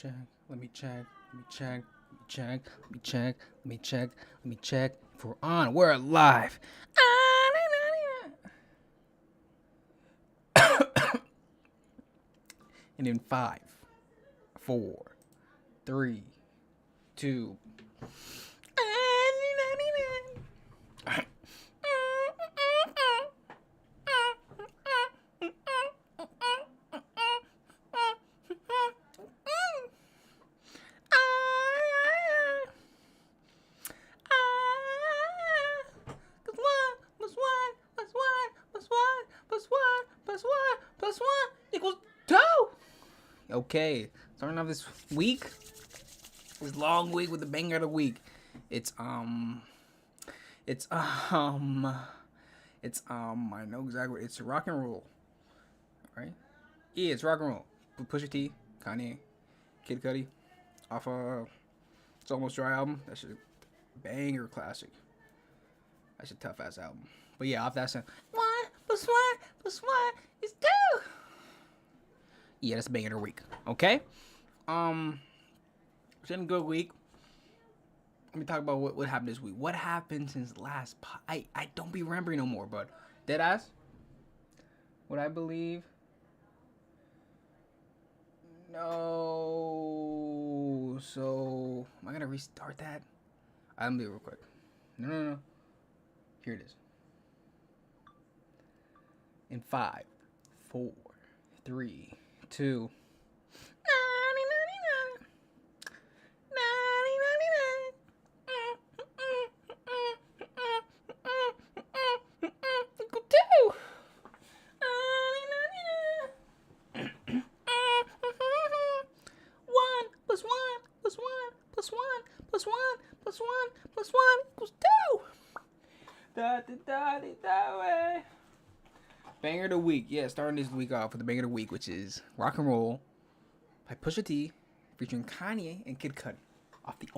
check. Let me check. Let me check. Let me check. Let me check. Let me check. Let me check. If we're on, we're live. And in 5, 4, 3, 2. Okay, starting off this week, this long week with the banger of the week. It's I know exactly. It's rock and roll, right? Yeah, it's rock and roll. Pusha T, Kanye, Kid Cudi, off It's Almost Dry album. That's a banger classic. That's a tough ass album. But yeah, off that song, one plus one is 2. Yeah, that's a banger of the week. Okay. It's been a good week. Let me talk about what happened this week. What happened since last? I don't be remembering no more. But deadass, what I believe. No. So am I gonna restart that? I'm gonna do it real quick. No. Here it is. In 5, 4, 3, 2. Plus one equals 2. That way. Banger of the week. Yeah, starting this week off with the banger of the week, which is Rock and Roll by Pusha T, featuring Kanye and Kid Cudi, off the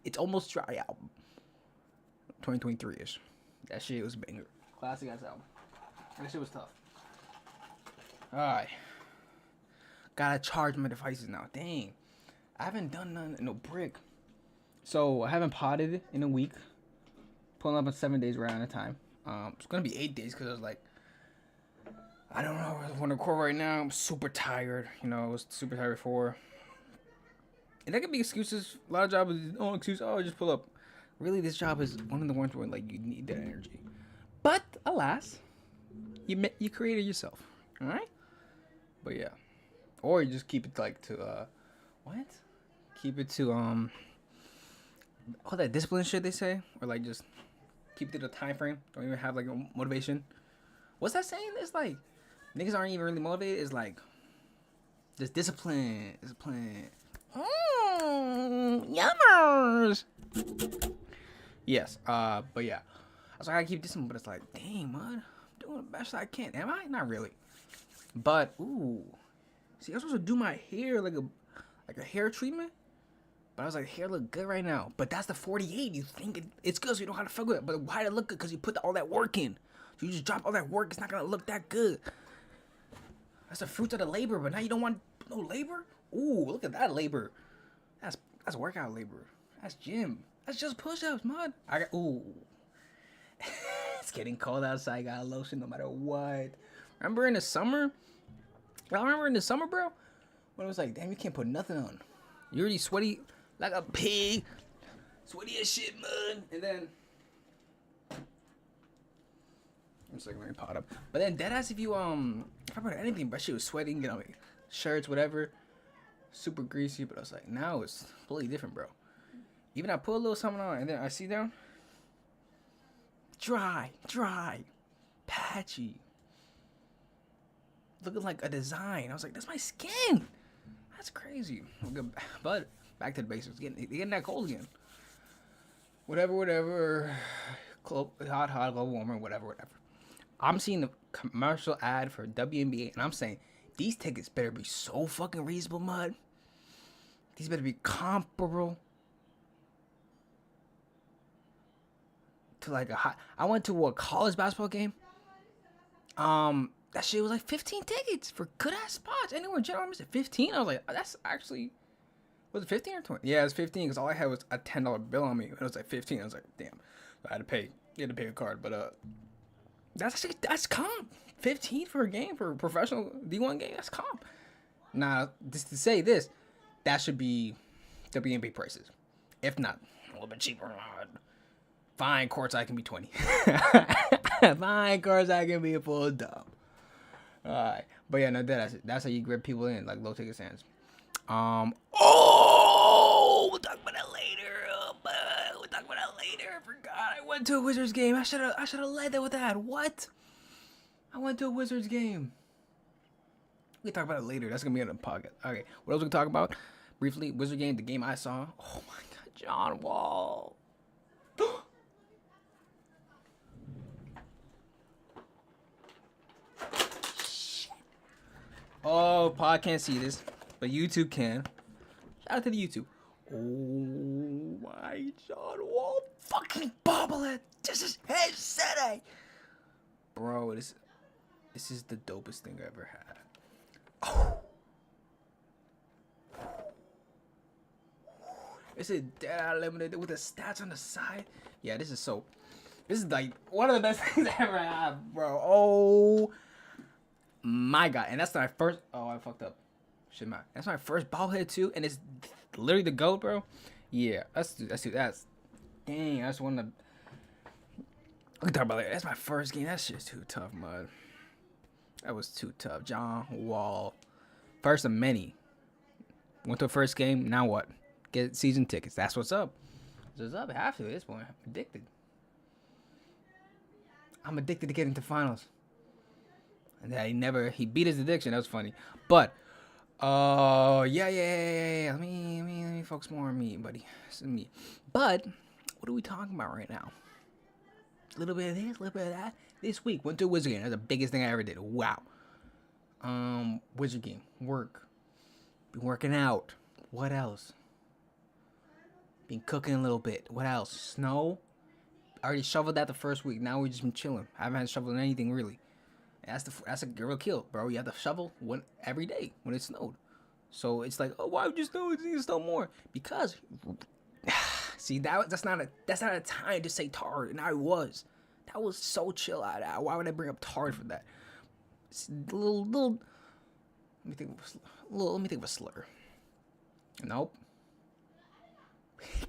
It's Almost Dry album, 2023-ish. That shit was a banger. Classic ass album. That shit was tough. Alright. Gotta charge my devices now. Dang. I haven't done none in no brick. So I haven't potted in a week. Pulling up on 7 days around a time. It's gonna be 8 days because I was like, I don't know. I want to record right now. I'm super tired. You know, I was super tired before. And that could be excuses. A lot of jobs, oh, excuse. Oh, just pull up. Really, this job is one of the ones where like you need that energy. But alas, you created yourself. All right. But yeah, or you just keep it like to what? Keep it to all that discipline shit they say, or like just keep it to the time frame. Don't even have like a motivation. What's that saying? It's like niggas aren't even really motivated. It's like just discipline. Yummers. Yes. But yeah, I was like, I keep discipline, but it's like, dang, man, I'm doing the best I can. Am I? Not really. But ooh, see, I'm supposed to do my hair like a hair treatment. But I was like, hair look good right now. But that's the 48. You think it's good, so you know how to fuck with it. But why did it look good? Because you put all that work in. So you just drop all that work. It's not going to look that good. That's the fruit of the labor. But now you don't want no labor? Ooh, look at that labor. That's workout labor. That's gym. That's just push-ups, man. It's getting cold outside. Got lotion no matter what. Remember in the summer? Y'all remember in the summer, bro? When it was like, damn, you can't put nothing on. You're already sweaty like a pig. Sweaty as shit, man. And then I'm just like, let me pot up. But then deadass, if I put anything, but shit was sweating, you know, like shirts, whatever, super greasy. But I was like, now it's completely different, bro. Even I put a little something on, and then I see down, dry, patchy, looking like a design. I was like, that's my skin. That's crazy. But back to the basics. Getting that cold again. Whatever. Hot, global warming, whatever. I'm seeing the commercial ad for WNBA, and I'm saying these tickets better be so fucking reasonable, mud. These better be comparable to like I went to a college basketball game. That shit was like 15 tickets for good ass spots. Anywhere general, I said 15. I was like, that's actually Was it 15 or 20? Yeah, it was 15 because all I had was a $10 bill on me. It was like 15. I was like, damn. So I had to pay. You had to pay a card, but that's comp. 15 for a game for a professional D1 game. That's comp. Now, just to say this, that should be WNBA prices. If not, a little bit cheaper. Fine, courtside can be 20. Fine, courtside can be a full dub. Alright. But yeah, no, that's how you grab people in, like low ticket stands. We'll talk about that later. We'll talk about that later. I forgot. I went to a Wizards game. I should have led that with that. What? I went to a Wizards game. We can talk about it later. That's gonna be on the podcast. Okay. What else we can talk about? Briefly, Wizard game, the game I saw. Oh my god, John Wall. Shit. Oh, Pod can't see this, but YouTube can. Shout out to the YouTube. Oh my John Wall fucking bobblehead. Just his head set. Bro, this is the dopest thing I ever had. Oh. This is dead eye limited with the stats on the side. Yeah, this is like one of the best things I ever had, bro. Oh my god. And that's my first. Oh, I fucked up. Shit, man. That's my first bobblehead too, and it's literally the GOAT, bro. Yeah, that's dang. That's one of the. We can talk about that. That's my first game. That shit's too tough, man. That was too tough. John Wall, first of many. Went to a first game. Now what? Get season tickets. That's what's up. That's what's up. I have to at this point. I'm addicted. I'm addicted to getting to finals. And then he beat his addiction. That was funny. But yeah. Let me focus more on me, buddy. This is me. But what are we talking about right now? A little bit of this, a little bit of that. This week went to a Wizard game. That's the biggest thing I ever did. Wow. Wizard game. Work. Been working out. What else? Been cooking a little bit. What else? Snow. I already shoveled that the first week. Now we just been chilling. I haven't had shoveled anything really. That's a real kill, bro. You have to shovel every day when it snowed. So it's like, oh, why would you snow? You need to snow more because. See, that's not a time to say Tard, and I was. That was so chill out of that. Why would I bring up Tard for that? It's a little. Let me think of a slur. Nope.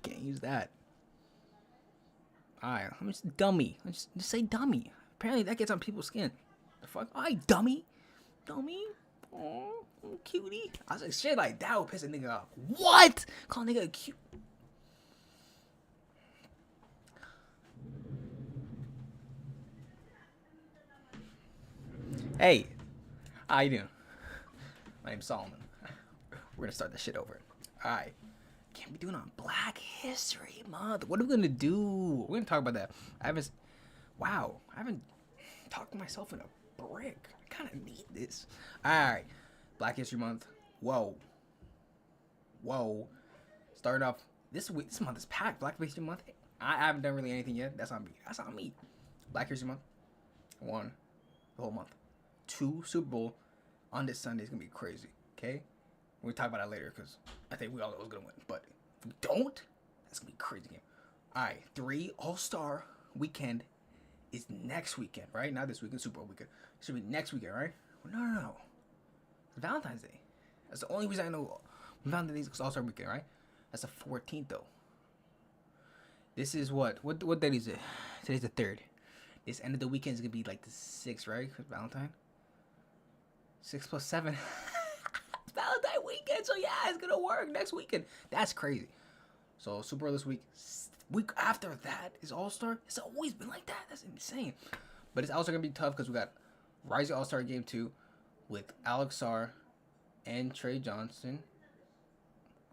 Can't use that. Alright, I'm just dummy. Just say dummy. Apparently that gets on people's skin. The fuck? Alright, dummy. Oh, cutie. I was like, shit like that would piss a nigga off. What? Call a nigga a cute. Hey, how you doing? My name's Solomon. We're gonna start this shit over. Alright. Can't be doing on Black History Month. What are we gonna do? We're gonna talk about that. I haven't talked to myself in a brick. I kinda need this. Alright. Black History Month. Whoa. Started off this month is packed. Black History Month. I haven't done really anything yet. That's on me. Black History Month. 1. The whole month. 2. Super Bowl on this Sunday is gonna be crazy. Okay? We'll talk about that later because I think we all know who's gonna win. But if we don't, that's gonna be a crazy game. Alright, 3. All-Star Weekend is next weekend, right? Not this weekend, Super Bowl weekend. It should be next weekend, right? Well, no. It's Valentine's Day. That's the only reason I know Valentine's Day is All-Star Weekend, right? That's the 14th though. This is what date is it? Today's the 3rd. This end of the weekend is gonna be like the 6th, right? Because Valentine. 6 plus 7. Valentine weekend, so yeah, it's gonna work next weekend. That's crazy. So Super Bowl this week. Week after that is All-Star. It's always been like that. That's insane. But it's also gonna be tough because we got Rising All-Star Game 2 with Alex Sarr and Trey Johnson.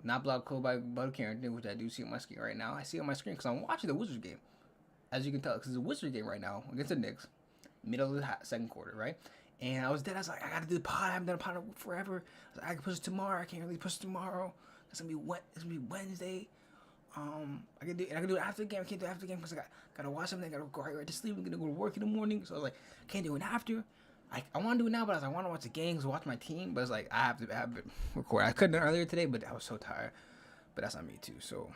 Not blocked code by Bud Carrington, which I do see on my screen right now. I see on my screen because I'm watching the Wizards game. As you can tell, because it's a Wizards game right now against the Knicks, middle of the second quarter, right? And I was like, I gotta do the pod. I haven't done a pod forever. I can push it tomorrow. I can't really push it tomorrow. It's gonna be Wednesday. I can do it after the game. I can't do it after the game because I gotta watch something. I gotta go right to sleep. I'm gonna go to work in the morning. So I was like, I can't do it after. I want to do it now, but I want to watch the games, watch my team. But it's like I have to record. I couldn't earlier today, but I was so tired. but that's not me too. So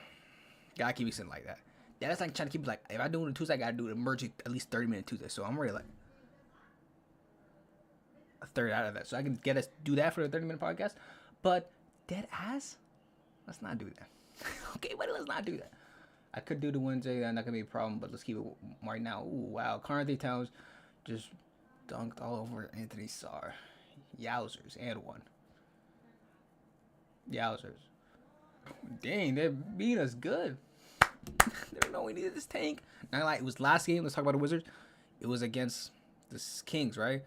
gotta keep it sitting like that. Yeah, that's like trying to keep it like if I do it on Tuesday, I gotta do it emergency at least 30-minute Tuesday. So I'm already like a third out of that. So I can get us do that for the 30-minute podcast. But dead ass, let's not do that. Okay, but let's not do that. I could do the Wednesday, that's not gonna be a problem, but let's keep it right now. Ooh, wow. Carnthey Towns just dunked all over Anthony Sarr. Yowzers, and one. Yowzers. Dang, they're beating us good. They didn't know we needed this tank. Not like it was last game. Let's talk about the Wizards. It was against the Kings, right?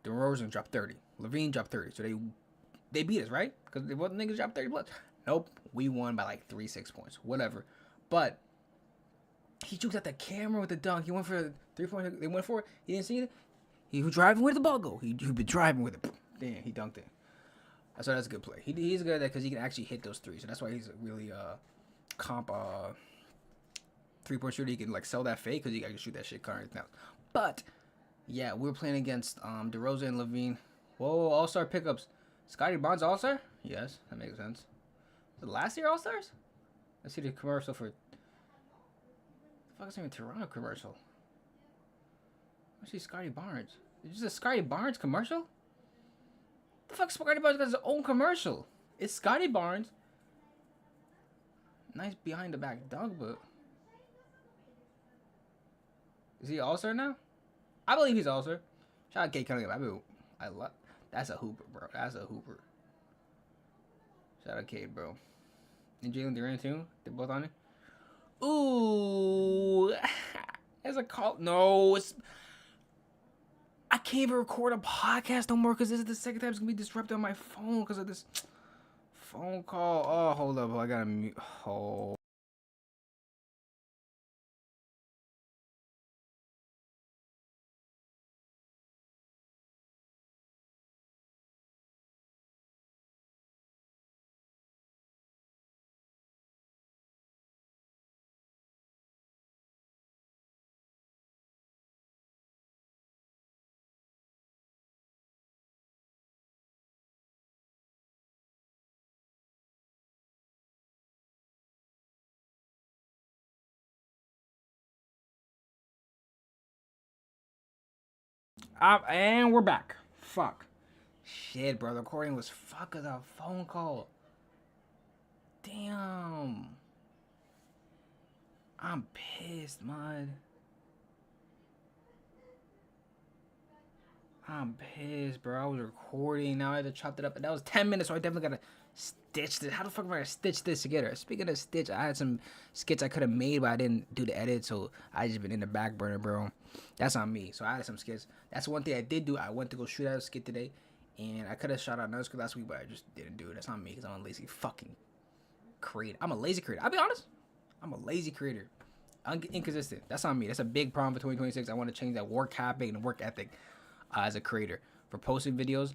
DeRozan dropped 30. Levine dropped 30. So they beat us, right? Because they wasn't niggas dropped 30 plus. Nope. We won by like 3-6 points. Whatever. But he juked at the camera with the dunk. He went for a 3-point. They went for it. He didn't see it. He was driving with the ball go. He been driving with it. Damn, he dunked it. So that's a good play. He's good at that because he can actually hit those threes. So that's why he's a really comp 3-point shooter. He can like sell that fake because he can shoot that shit current now. But yeah, we're playing against DeRozan and Levine. Whoa, All-Star pickups. Scotty Barnes All-Star? Yes, that makes sense. The last year All-Stars? Let's see the commercial for. The fuck is even Toronto commercial? I see Scotty Barnes. Is this a Scotty Barnes commercial? The fuck, Scotty Barnes got his own commercial. It's Scotty Barnes. Nice behind the back dunk, but is he All-Star now? I believe he's All-Star. Shout out Kate Cunningham. I love. That's a hooper, bro. That's a hooper. Shout out Kate, bro. And Jalen Duran too. They're both on it. Ooh, as a call. No, it's. I can't even record a podcast no more because this is the second time it's gonna be disrupted on my phone because of this phone call. Oh, hold up, I gotta mute. Hold. And we're back. Fuck. Shit, bro. The recording was fuck as a phone call. Damn. I'm pissed, man. I'm pissed, bro. I was recording. Now I had to chop it up. And that was 10 minutes, so I definitely gotta stitch this. How the fuck am I gonna stitch this together? Speaking of stitch, I had some skits I could have made, but I didn't do the edit, so I just been in the back burner, bro. That's on me. So I had some skits. That's one thing I did do. I went to go shoot out a skit today, and I could have shot out another skit last week, but I just didn't do it. That's not me, because I'm a lazy fucking creator. I'm a lazy creator. I'll be honest. I'm a lazy creator. I'm inconsistent. That's on me. That's a big problem for 2026. I want to change that work habit and work ethic as a creator for posting videos.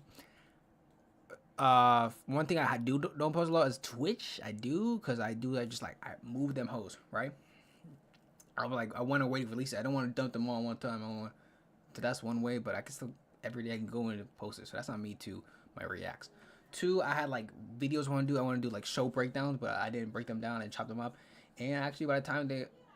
One thing I don't post a lot is Twitch. I do because I move them hoes, right? I want to wait to release it. I don't want to dump them all at one time. So that's one way, but I can still every day I can go in and post it. So that's not me too. My reacts. Two, I had like videos I want to do like show breakdowns, but I didn't break them down and chop them up. And actually, by the time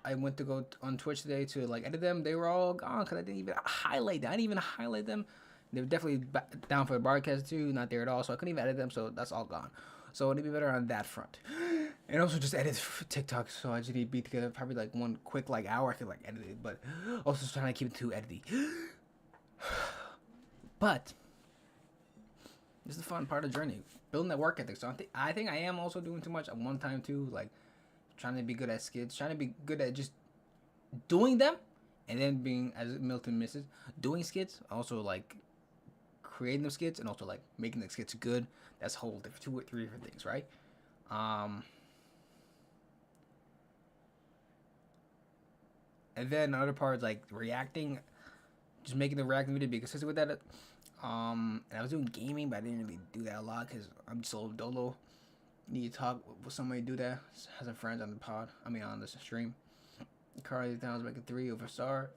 I went to go on Twitch today to like edit them, they were all gone because I didn't even highlight them. I didn't even highlight them. They were definitely down for the broadcast too, not there at all. So I couldn't even edit them, so that's all gone. So it'd be better on that front. And also just edit TikTok, so I just need to be together probably like one quick like hour. I could like edit it, but also trying to keep it too edity. But this is the fun part of the journey, building that work ethic. So I think I am also doing too much at one time too, like trying to be good at skits, trying to be good at just doing them, and then being, as Milton misses, doing skits, also like creating the skits, and also like making the skits good. That's whole different, 2 or 3 different things, right? And then other parts like reacting, just making the reacting video, be consistent with that. And I was doing gaming, but I didn't really do that a lot because I'm just a little dolo. Need to talk with somebody to do that. Have some friends on the pod. I mean on the stream. Carly Towns making 3 over STAR.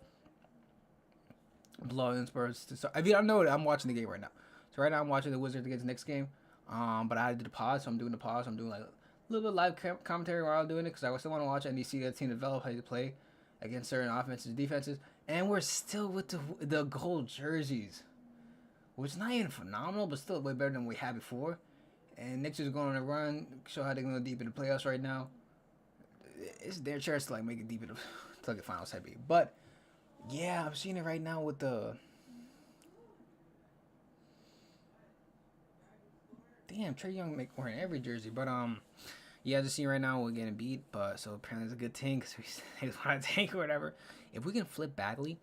Blow Spurs to start. If you don't know it, I'm watching the game right now. So right now I'm watching the Wizards against the next game. But I had to do the pod, so I'm doing the pod. So I'm doing like little bit of live commentary while I'm doing it because I still want to watch and see that team develop how to play against certain offenses and defenses. And we're still with the gold jerseys, which is not even phenomenal, but still way better than we had before. And Knicks is going on a run, show how they're going deep in the playoffs right now. It's their chance to like make it deep into to like the finals heavy. But yeah, I'm seeing it right now with the damn Trae Young wearing every jersey. But yeah, just seeing right now we're getting beat. But so apparently it's a good thing because we just want to tank or whatever. If we can flip Bagley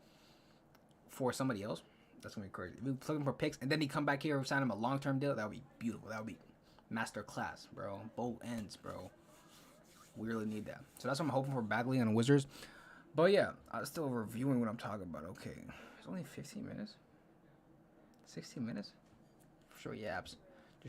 for somebody else, that's gonna be crazy. If we flip him for picks and then he come back here and sign him a long-term deal, that would be beautiful. That would be master class, bro. Both ends, bro. We really need that. So that's what I'm hoping for Bagley and Wizards. But yeah, I'm still reviewing what I'm talking about. Okay, it's only 15 minutes. 16 minutes? For sure, yeah, just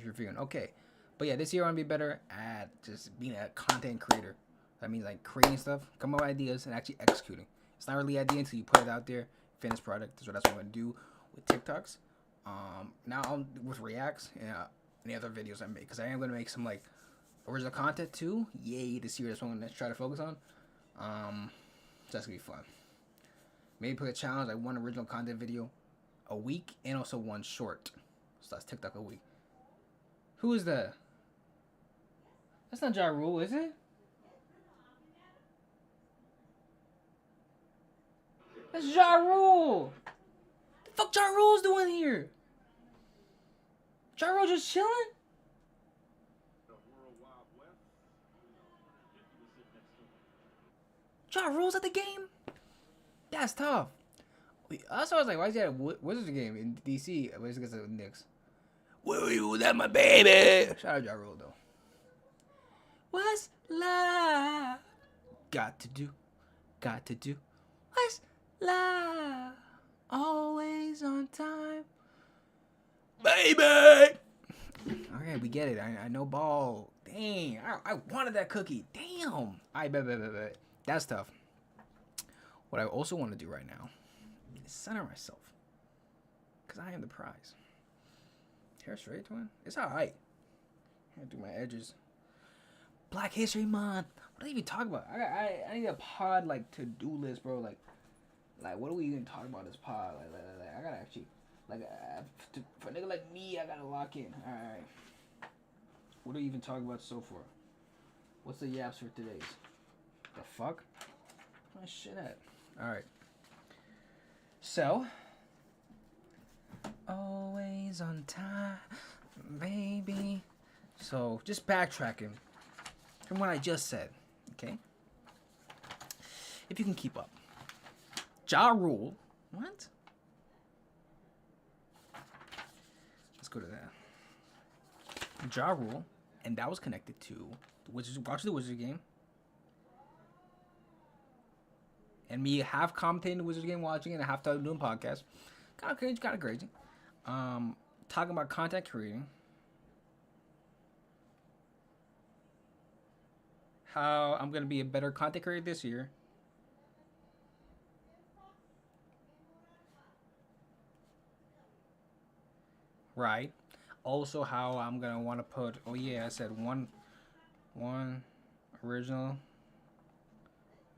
reviewing. Okay, but yeah, this year I want to be better at just being a content creator. That means like creating stuff, come up with ideas, and actually executing. It's not really an idea until you put it out there, finished product. So that's what I'm going to do with TikToks. Now with reacts and any other videos I make, because I am going to make some like original content too. Yay, this year that's what I'm going to try to focus on. So that's going to be fun. Maybe put a challenge like one original content video a week and also one short. So that's TikTok a week. Who is that? That's not Ja Rule, is it? That's Ja Rule. The fuck Ja Rule's doing here? Ja Rule just chilling? Ja Rule's at the game? That's tough. Also, I was like, why is he at a Wizards game in DC? Wizards against the Knicks. Will you let my baby? Shout out Ja Rule though. What's love got to do? What's love? Always on time, baby. Okay, we get it. I know ball. Dang, I wanted that cookie. Damn. I bet. That's tough. What I also want to do right now is center myself, because I am the prize. Hair straight, twin? It's alright. I do my edges. Black History Month. What do I even talk about? I need a pod like to-do list, bro. Like what do we even talk about this pod? Like I gotta actually for a nigga like me, I gotta lock in. All right. What do we even talk about so far? What's the yaps for today's? The fuck? Where's my shit at? All right. So. Always on time, baby. So, just backtracking from what I just said, okay? If you can keep up. Ja Rule. What? Let's go to that. Ja Rule, and that was connected to the Wizards. Watch the Wizards game. And me half commentating the Wizards game, watching it, and half time doing podcast. Kind of crazy. Talking about content creating. How I'm gonna be a better content creator this year. Right. Also, how I'm gonna want to put. Oh yeah, I said one original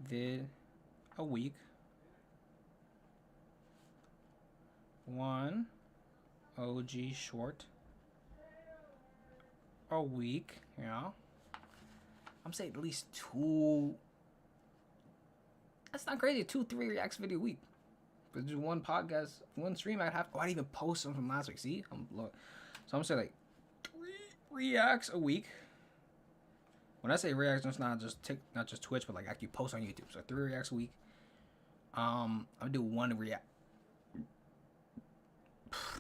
vid a week. One OG short a week, yeah. I'm saying at least 2. That's not crazy. 2-3 reacts video a week. But just one podcast, one stream I'd have. Oh, I didn't even post them from last week. See, so I'm saying like 3 reacts a week. When I say reacts, it's not just Twitch, but like actually post on YouTube. So 3 reacts a week. I'm gonna do 1 react.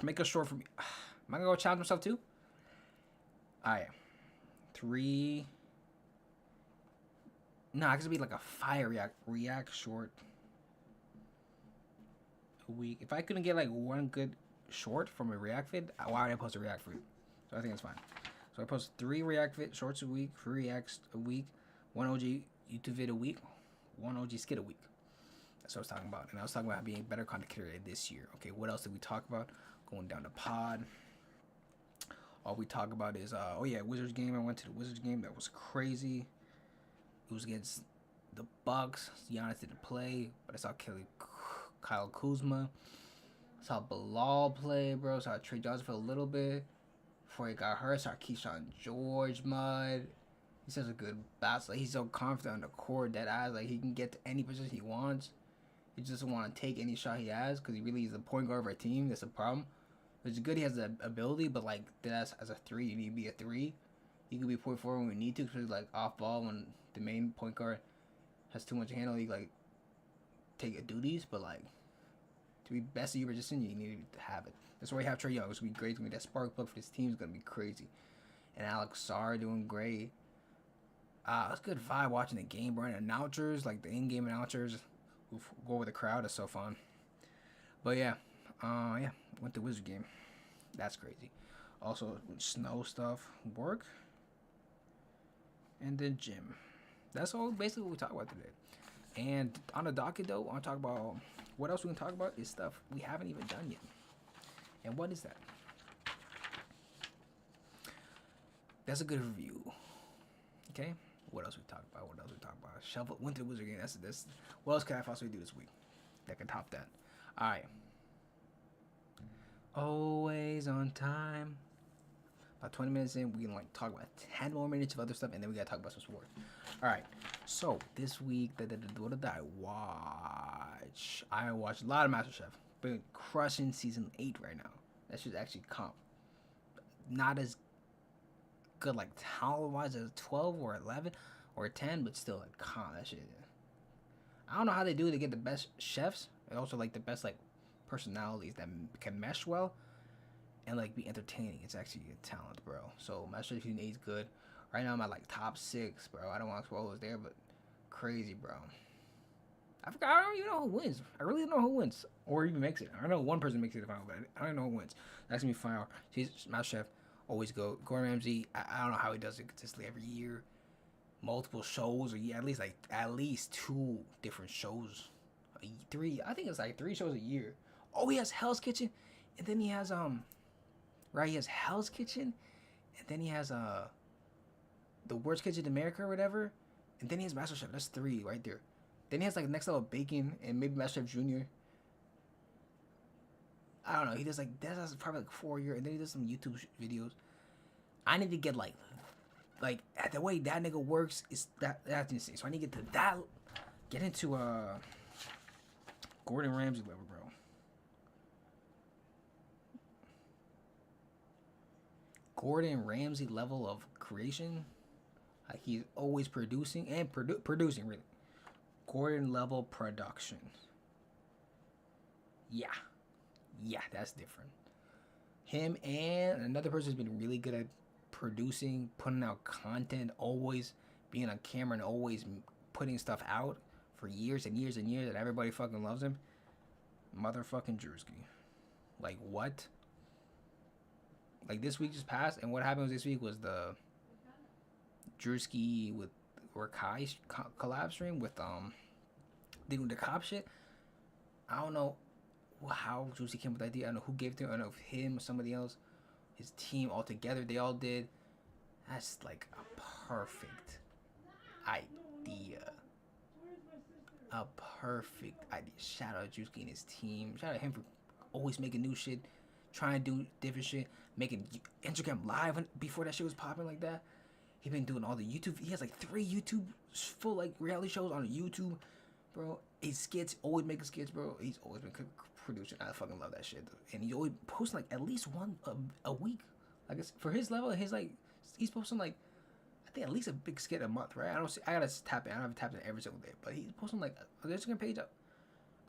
Make a short for me. Am I gonna go challenge myself too? Alright. 3. Nah, it's gonna be like a fire react short a week. If I couldn't get like 1 good short from a react vid, why would I post a react vid? So I think it's fine. So I post 3 react vid shorts a week, 3 reacts a week, 1 OG YouTube vid a week, 1 OG skit a week. That's what I was talking about. And I was talking about being a better content creator this year. Okay, what else did we talk about? Going down the pod. all we talk about is oh yeah, Wizards game. I went to the Wizards game. That was crazy. It was against the Bucks. Giannis didn't play, but I saw Kyle Kuzma. I saw Bilal play, bro. I saw Trey Johnson for a little bit before he got hurt. I saw Keyshawn George mud. He's such a good basketball. He's so confident on the court that like he can get to any position he wants. He just doesn't want to take any shot he has because he really is the point guard of our team. That's a problem. It's good he has the ability, but like that's as a 3, you need to be a 3. You can be point forward when we need to, especially like off ball when the main point guard has too much handle. You like take duties, but like to be best of your position, you need to have it. That's why we have Trae Young. It's gonna be great. It's gonna be that spark plug for this team. Is gonna be crazy. And Alex Sarr doing great. It's a good vibe watching the game, bro. And announcers, like the in-game announcers, who go with the crowd. It's so fun. But yeah, went to Wizard game. That's crazy. Also, snow stuff, work, and then gym. That's all basically what we talk about today. And on the docket, though, I want to talk about what else we can talk about is stuff we haven't even done yet. And what is that? That's a good review. Okay. What else we talk about? Shovel went to the Wizard game. That's. What else can I possibly do this week that can top that? All right. Always on time. About 20 minutes in, we can like talk about 10 more minutes of other stuff, and then we gotta talk about some sports. All right. So this week, what did I watch? I watched a lot of MasterChef. Been crushing season 8 right now. That should actually comp. Not as good like talent wise as 12 or 11 or 10, but still like that shit. I don't know how they do it to get the best chefs and also like the best like personalities that can mesh well and like be entertaining. It's actually a talent, bro. So MasterChef season 8 is good. Right now I'm at like top 6, bro. I don't want to spoil who's there, but crazy, bro. I don't even know who wins. I really don't know who wins or even makes it. I know one person makes it to the final, but I don't know who wins. That's gonna be final. She's MasterChef. Always go. Gordon Ramsay, I don't know how he does it consistently every year. Multiple shows, or at least 2 different shows. 3, I think it's like 3 shows a year. Oh, he has Hell's Kitchen, and then he has he has Hell's Kitchen, and then he has the Worst Kitchen in America or whatever, and then he has MasterChef. That's 3 right there. Then he has like Next Level Bacon and maybe MasterChef Junior. I don't know. He does like that's probably like 4 a year, and then he does some YouTube videos. I need to get like the way that nigga works is that's insane. So I need to get to that, get into Gordon Ramsay level, bro. Gordon Ramsay level of creation, like he's always producing and producing really. Gordon level production. Yeah, that's different. Him and another person has been really good at producing, putting out content, always being on camera and always putting stuff out for years and years and years, and everybody fucking loves him. Motherfucking Drewski. Like what? Like this week just passed, and what happened this week was the Drewski with Kai collab stream with doing the cop shit. I don't know how Juicy came with the idea. I don't know who gave it to him. I don't know if him or somebody else, his team all together, they all did. That's like a perfect idea. A perfect idea. Shout out Juicy and his team. Shout out him for always making new shit, trying to do different shit, making Instagram live before that shit was popping like that. He been doing all the YouTube. He has like 3 YouTube full like reality shows on YouTube, bro. His skits, always making skits, bro. He's always been producing. I fucking love that shit, dude. And he always posting like at least one a week. Like for his level, he's posting like I think at least a big skit a month, right? I gotta tap in. I don't have to tap in every single day, but he's posting like on the Instagram page.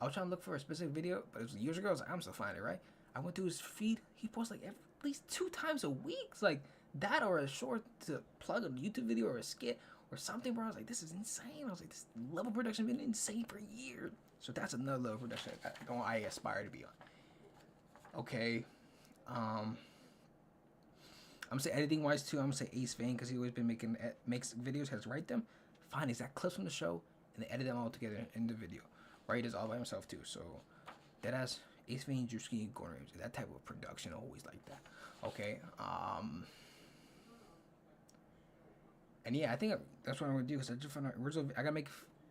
I was trying to look for a specific video, but it was years ago. I was like, I'm still finding it, right? I went through his feed. He posts like at least 2 times a week. It's like that or a short to plug a YouTube video or a skit or something, bro. I was like, this is insane. I was like, this level of production been insane for years. So that's another level of production I aspire to be on. Okay. I'm gonna say editing wise too. I'm gonna say Ace Vane because he always been makes videos, has write them, find exact clips from the show, and then edit them all together in the video. Right, he does all by himself too. So that Ace Vane, Drewski, Gordon Ramsay. That type of production, always like that. Okay. And yeah, I think that's what I'm gonna do because I just found out original. I gotta make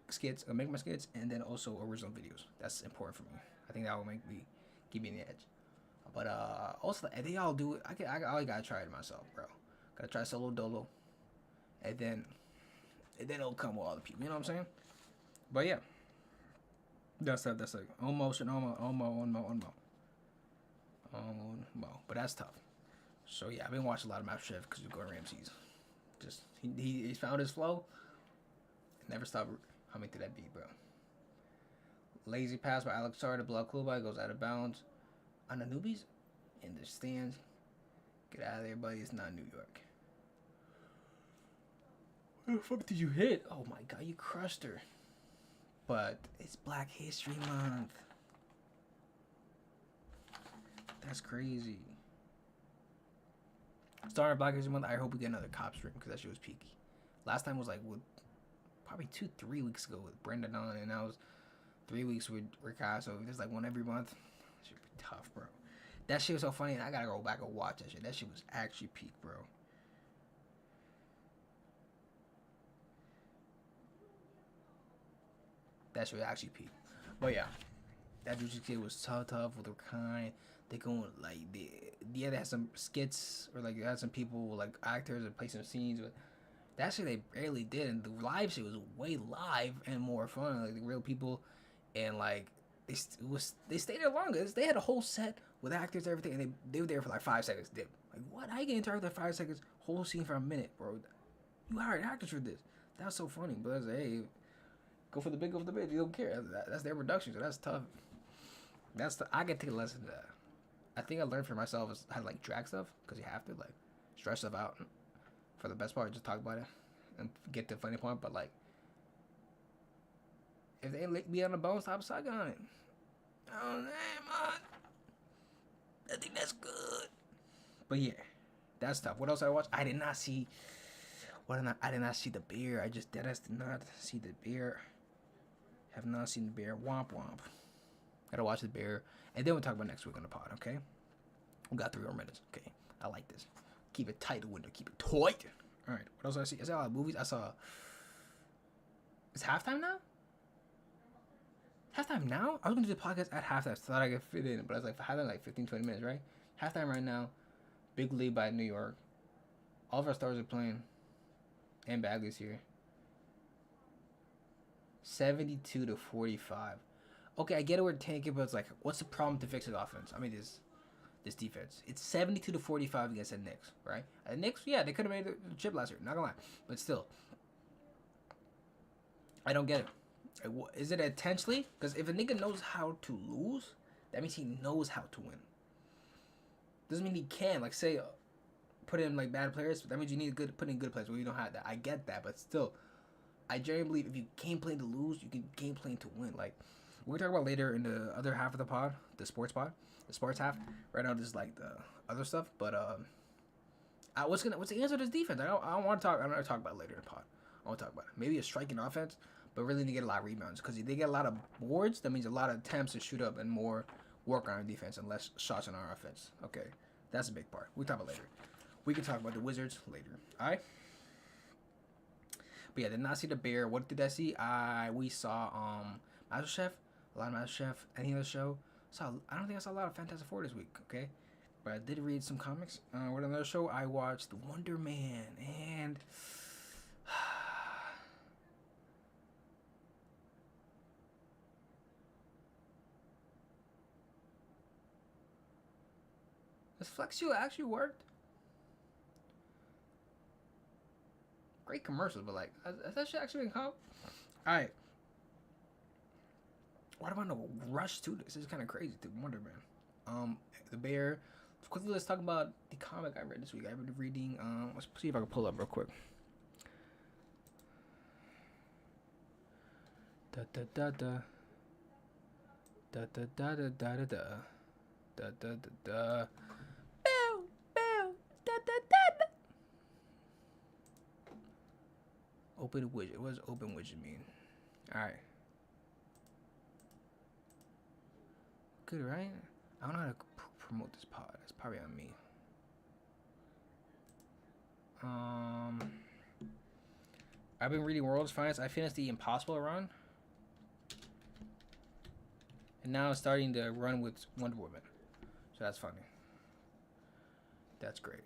skits. I make my skits and then also original videos. That's important for me. I think that will give me an edge. But also they all do it. I gotta try it myself, bro. Gotta try solo dolo, and then it'll come with all the people. You know what I'm saying? But yeah, that's like almost an almost. But that's tough. So yeah, I've been watching a lot of MasterChef because of Gordon Ramsay's. Just he found his flow. Never stop humming to that beat, bro. Lazy pass by Alex Sar to block Klubai goes out of bounds. On the newbies in the stands. Get out of there, buddy. It's not New York. Where the fuck did you hit? Oh my god, you crushed her. But it's Black History Month. That's crazy. Starting Black History Month, I hope we get another cop stream because that shit was peaky. Last time was like probably 2-3 weeks ago with Brenda Dunn, and that was 3 weeks with Rikai. So there's like one every month. Should be tough, bro. That shit was so funny, and I gotta go back and watch that shit. That shit was actually peak, bro. That shit was actually peak. But yeah, that Juicy kid was so tough with Rikai. They going like they had some skits or like they had some people like actors and play some scenes, but that shit they barely did. And the live shit was way live and more fun, like the real people, and like they stayed there longer. They had a whole set with actors, everything, and they were there for like 5 seconds. Dip. Like what? How you get interrupted there 5 seconds? Whole scene for a minute, bro. You hired actors for this. That was so funny. But I was like, hey, go for the big, go for the big. You don't care. That's their production, so that's tough. I can take a lesson to that. I think I learned for myself is how to like drag stuff because you have to like stretch stuff out. For the best part, just talk about it and get to the funny point. But like, if they lick me on the bone, stop sucking on it. Oh man, I think that's good. But yeah, that's tough. What else I watched? I did not see. I did not see the bear. I did not see the bear. Have not seen the bear. Womp womp. Gotta watch the bear, and then we'll talk about next week on the pod. Okay. We got 3 more minutes. Okay. I like this. Keep it tight, the window. Keep it tight. All right. What else did I see? I saw a lot of movies. I saw. It's halftime now. Halftime now? I was gonna do the podcast at halftime. So I thought I could fit in, but I was like, halftime like 15-20 minutes, right? Halftime right now. Big lead by New York. All of our stars are playing. And Bagley's here. 72-45. Okay, I get it. We're tanking, but it's like, what's the problem to fix the offense? I mean, this defense. It's 72-45 against the Knicks, right? The Knicks, yeah, they could have made the chip last year. Not gonna lie, but still, I don't get it. Is it intentionally? Because if a nigga knows how to lose, that means he knows how to win. Doesn't mean he can. Like, say, put in like bad players. That means you need put in good players. Well, you don't have that. I get that, but still, I genuinely believe if you game plan to lose, you can game plan to win. Like we're gonna talk about later in the other half of the pod, the sports half. Right now, this is like the other stuff. But what's the answer to this defense? I don't want to talk. I'm gonna talk about it later in the pod. I want to talk about it. Maybe a striking offense, but really need to get a lot of rebounds because if they get a lot of boards, that means a lot of attempts to shoot up and more work on our defense and less shots on our offense. Okay, that's a big part. We'll talk about it later. We can talk about the Wizards later. All right. But yeah, did not see the bear. What did I see? We saw MasterChef, a lot of MasterChef, any other show. I don't think I saw a lot of Fantastic Four this week. Okay, but I did read some comics. What another show? I watched Wonder Man and. Does Flex You actually worked? Great commercials, but like, has that shit actually been caught? Alright. What about no rush to this? This is kind of crazy to Wonder Man. The Bear. Quickly, let's talk about the comic I read this week. I've been reading, let's see if I can pull up real quick. Da da da da. Da da da da da da da. Da da da da. Bow, bow, da da da da. Open widget. What does open widget mean? Alright. good, right? I don't know how to promote this pod. It's probably on me. I've been reading World's Finest. I finished the Impossible run. And now I'm starting to run with Wonder Woman. So that's funny. That's great.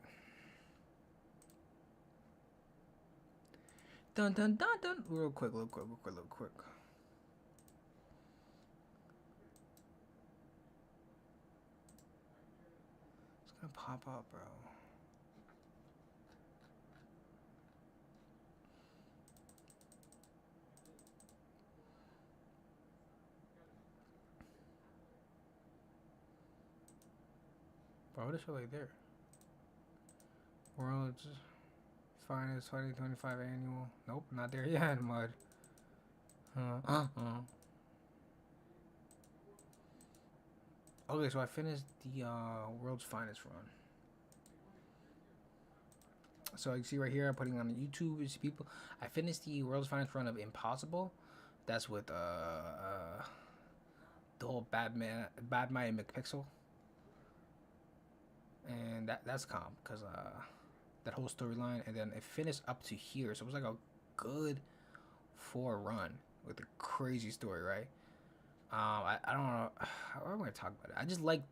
Dun dun dun dun. Real quick. It's gonna pop up, bro. Bro, what is it like there? World's Finest 2025 annual. Nope, not there yet, mud. Okay, so I finished the World's Finest run. So you see right here, I'm putting on YouTube. You see people. I finished the World's Finest run of Impossible. That's with the whole Batman and McPixel. And that's calm because that whole storyline, and then it finished up to here, so it was like a good 4 run with a crazy story, right? I don't know how am I gonna talk about it. I just like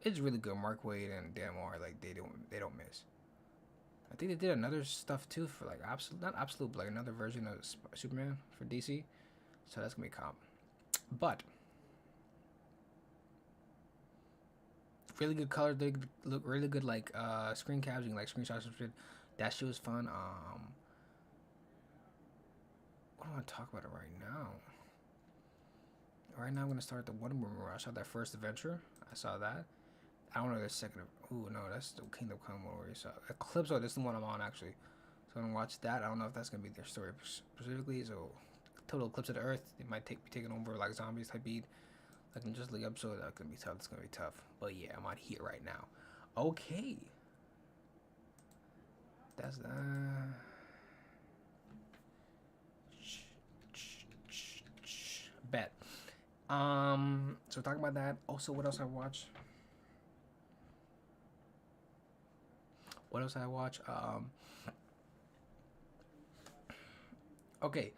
it's really good. Mark Waid and Dan Moore, like they don't miss. I think they did another stuff too for like not absolute, but like another version of Superman for DC, so that's gonna be calm. But really good color, they look really good, like screen capturing, like screenshots and shit. That shit was fun. What do I want to talk about it right now? Right now I'm gonna start the Wonder Woman. I saw that first adventure. I saw that. I don't know the second. Ooh, no, that's the Kingdom Come where we saw Eclipse. Oh, this is the one I'm on actually. So I'm gonna watch that. I don't know if that's gonna be their story specifically. So total eclipse of the Earth. It might be taken over like zombies type beat. Like in just the episode, that's gonna be tough. It's gonna be tough. But yeah, I'm out here right now. Okay. That's bet. So talking about that. Also, what else I watch? Okay.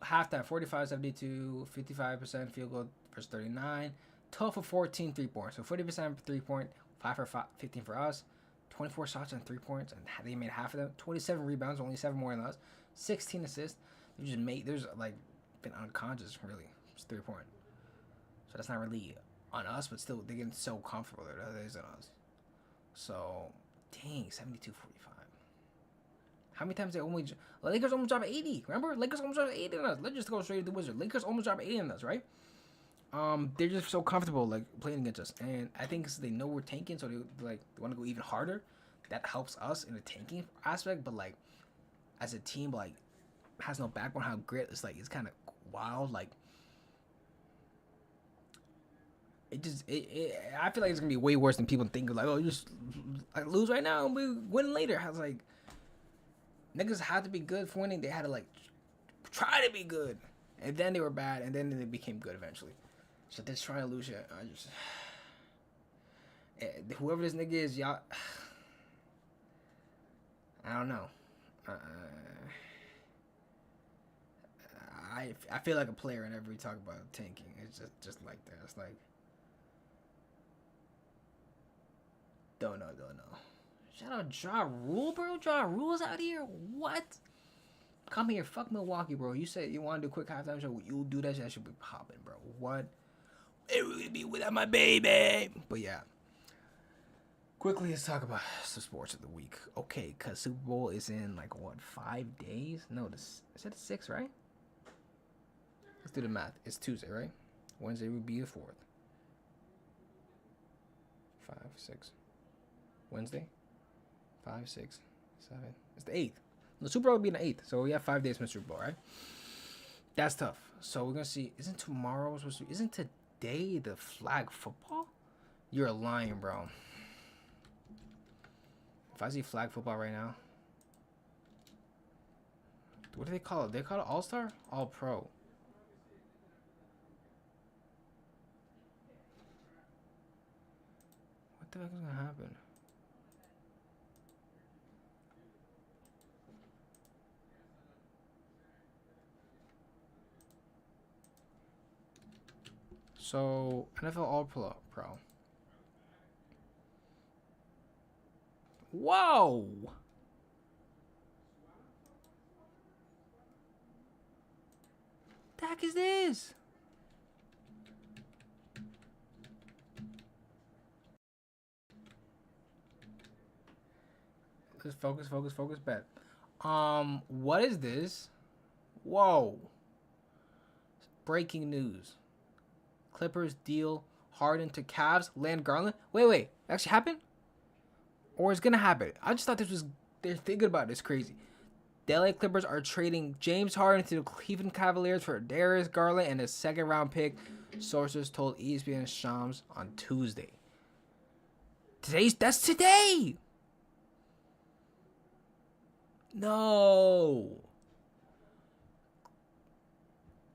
Half that 45-72, 55% field goal versus 39. 12 for 14 3-points. So 40% 3-point, 5 for 15 for us. 24 shots and 3 points, and they made half of them. 27 rebounds, only 7 more than us. 16 assists. There's like been unconscious really. It's 3-point. So that's not really on us, but still they get so comfortable there. That is on us. So dang, 72-45. How many times Lakers almost dropped 80? Remember? Lakers almost dropped 80 on us. Let's just go straight to the Wizards. Lakers almost dropped 80 on us, right? They're just so comfortable like playing against us, and I think they know we're tanking, so they want to go even harder. That helps us in the tanking aspect, but like as a team, like has no backbone. How great it's like it's kind of wild. Like I feel like it's gonna be way worse than people think. Like, oh, you just like lose right now and we win later. I was like, niggas had to be good for winning. They had to like try to be good, and then they were bad, and then they became good eventually. So they're trying to lose it. Whoever this nigga is, y'all. I don't know. I feel like a player whenever we talk about tanking. It's just like that. It's like don't know. Shout out Ja Rule, bro. Ja Rule's out here. What? Come here, fuck Milwaukee, bro. You said you want to do a quick halftime show. You'll do that shit. That should be popping, bro. What? It would be without my baby. But yeah. Quickly, let's talk about some sports of the week. Okay, because Super Bowl is in like, what, 5 days? No, is that 6, right? Let's do the math. It's Tuesday, right? Wednesday would be the 4th. 5, 6. Wednesday? 5, 6, 7. It's the 8th. The Super Bowl will be in the 8th. So we have 5 days from the Super Bowl, right? That's tough. So we're going to see. Isn't today the flag football? You're lying, bro. If I see flag football right now. What do they call it? They call it All-Star? All-Pro. the heck is gonna happen? So NFL All Pro. Whoa! The heck is this? Let's focus, bet. What is this? Whoa. Breaking news. Clippers deal Harden to Cavs, land Garland. Wait. Actually happened? Or it's gonna happen? I just thought this was, they're thinking about this crazy. The LA Clippers are trading James Harden to the Cleveland Cavaliers for Darius Garland and a second-round pick, sources told ESPN Shams on Tuesday. That's today! No.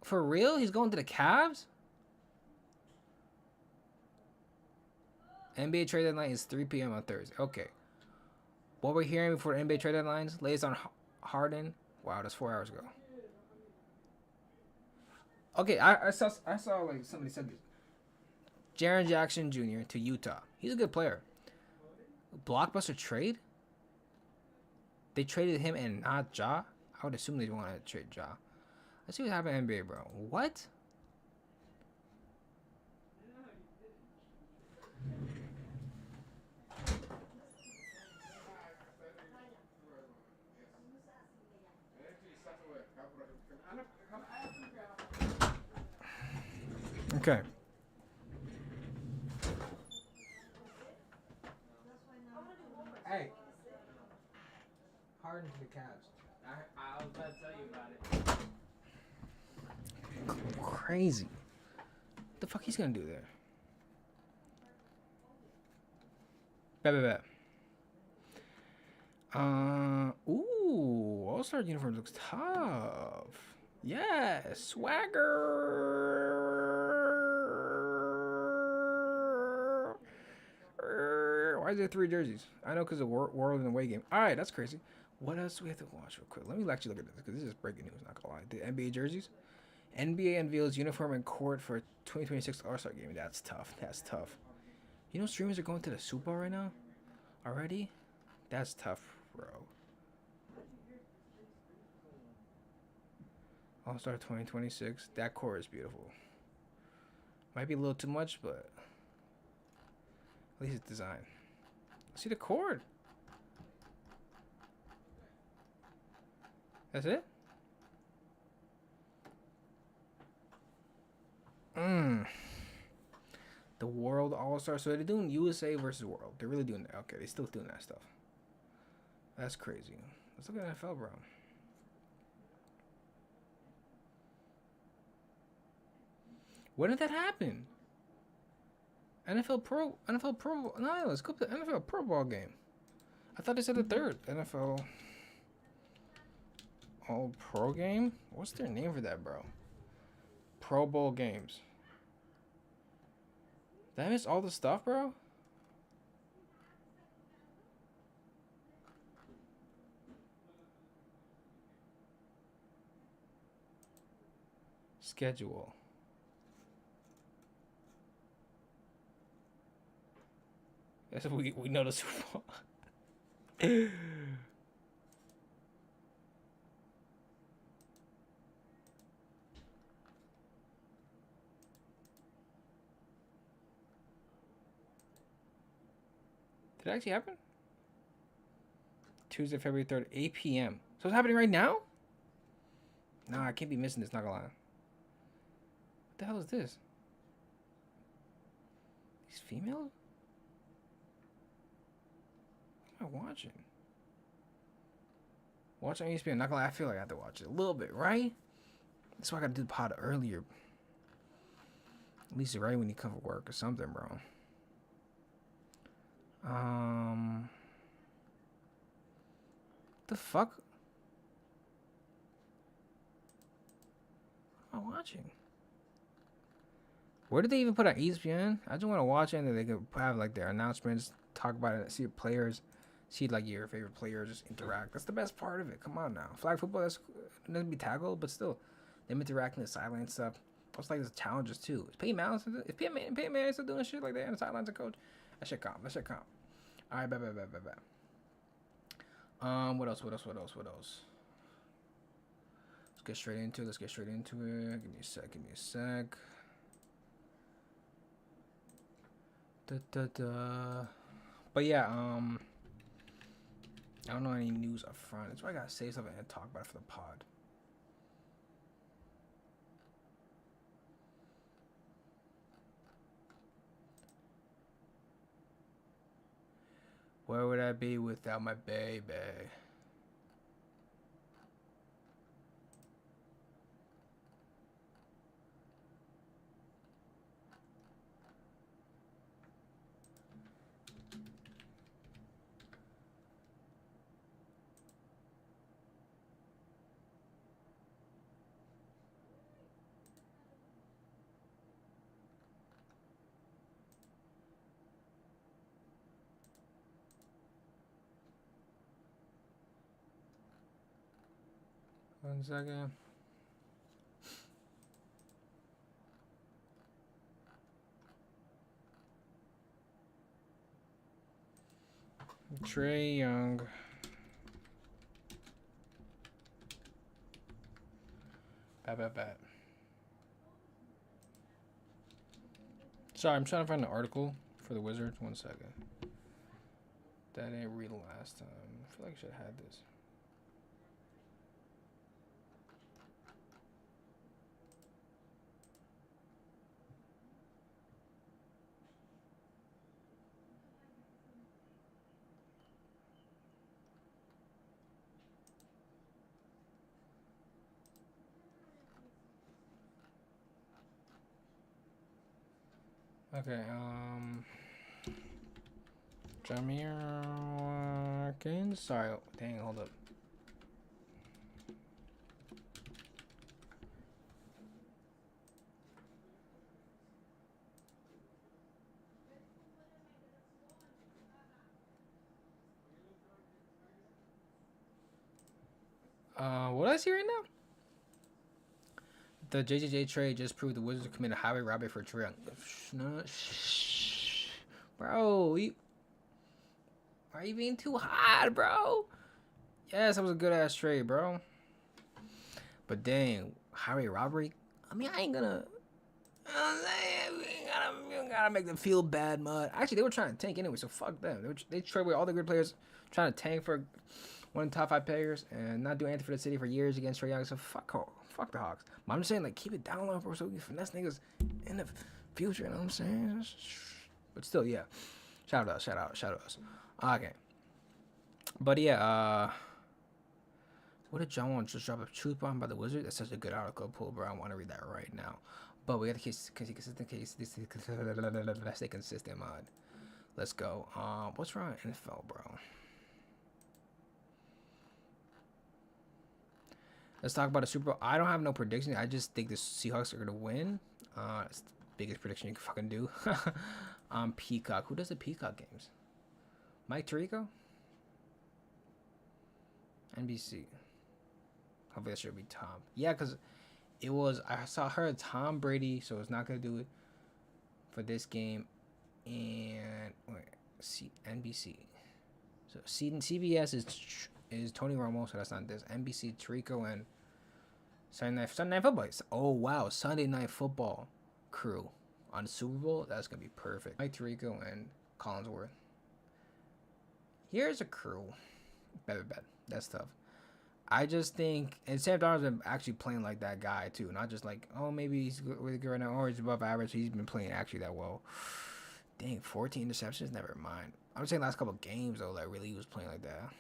For real? He's going to the Cavs? NBA trade deadline is 3 p.m. on Thursday. Okay. What we're hearing before the NBA trade deadlines, latest on Harden. Wow, that's 4 hours ago. Okay, I saw like somebody said this. Jaren Jackson Jr. to Utah. He's a good player. Blockbuster trade? They traded him and not Ja? I would assume they want to trade Ja. Let's see what happened in NBA, bro. What? Okay. Hey. Harden to the Cavs. I was about to tell you about it. Crazy. What the fuck he's gonna do there? Bet. Ooh, All-Star uniform looks tough. Yes, swagger. Why is there 3 jerseys? I know because of World and Away game. All right, that's crazy. What else do we have to watch real quick? Let me actually look at this because this is breaking news. Not gonna lie. The NBA jerseys. NBA unveils uniform and court for 2026 All-Star game. That's tough. You know, streamers are going to the Super Bowl right now. Already? That's tough, bro. All-Star 2026. That core is beautiful. Might be a little too much, but at least it's designed. See the cord. That's it? The World All-Star. So they're doing USA versus World. They're really doing that. Okay, they're still doing that stuff. That's crazy. Let's look at NFL, bro. When did that happen? NFL Pro. No, let's go to the NFL Pro Bowl game. I thought they said the third NFL All Pro game. What's their name for that, bro? Pro Bowl games. Did I miss all the stuff, bro? Schedule. That's what we know the Super Bowl. Did it actually happen? Tuesday, February 3rd, 8 p.m. So it's happening right now? Nah, I can't be missing this, not gonna lie. What the hell is this? These females? What am I watching? Watch on ESPN, not gonna lie, I feel like I have to watch it a little bit, right? That's why I gotta do the pod earlier. At least right when you come from work or something, bro. The fuck? What am I watching? Where did they even put on ESPN? I just want to watch it and then they could have like their announcements, talk about it, see your players, see like your favorite players just interact. That's the best part of it. Come on now, flag football. That's it doesn't be tackled, but still, them interacting the sideline stuff. Plus like there's challenges too. Is Peyton Manning still doing shit like that on the sidelines, a coach? That shit count. That shit count. All right, bet. What else? Let's get straight into it. Give me a sec. But yeah, I don't know any news up front. That's why I gotta say something and talk about it for the pod. Where would I be without my baby? One second. Trey Young. Bet. Sorry, I'm trying to find the article for the Wizards. 1 second. That ain't read last time. I feel like I should have had this. Okay, Jameer Watkins. Sorry, dang, hold up. What do I see right now? The JJJ trade just proved the Wizards committed highway robbery for Trey Young. Bro, why are you being too hot, bro? Yes, that was a good ass trade, bro. But dang, highway robbery. I mean, I ain't gonna. We gotta make them feel bad, mud. Actually, they were trying to tank anyway, so fuck them. They trade away all the good players, trying to tank for one of the top 5 players and not do anything for the city for years against Trey Young. So fuck the Hawks. But I'm just saying, like, keep it down low, bro, so we can finesse niggas in the future. You know what I'm saying? But still, yeah. Shout out us. Okay. But yeah, what did John want to just drop a truth bomb by the Wizard? That's such a good article pull, bro. I want to read that right now. But we got to stay consistent, mod. Let's go. What's wrong with NFL, bro? Let's talk about the Super Bowl. I don't have no prediction. I just think the Seahawks are gonna win. It's the biggest prediction you can fucking do. Peacock. Who does the Peacock games? Mike Tirico? NBC. Hopefully that should be Tom. Yeah, because it was, I heard Tom Brady, so it's not going to do it for this game. And, NBC. So CBS is Tony Romo, so that's not this. NBC, Tirico, and Sunday Night Football. Oh, wow. Sunday Night Football crew on the Super Bowl. That's going to be perfect. Mike Tirico and Collinsworth. Here's a crew. Bet. That's tough. I just think, and Sam Darnold's been actually playing like that guy too, not just like, oh, maybe he's really good right now, or he's above average. He's been playing actually that well. Dang, 14 interceptions, never mind. I would say last couple of games though, that really he was playing like that.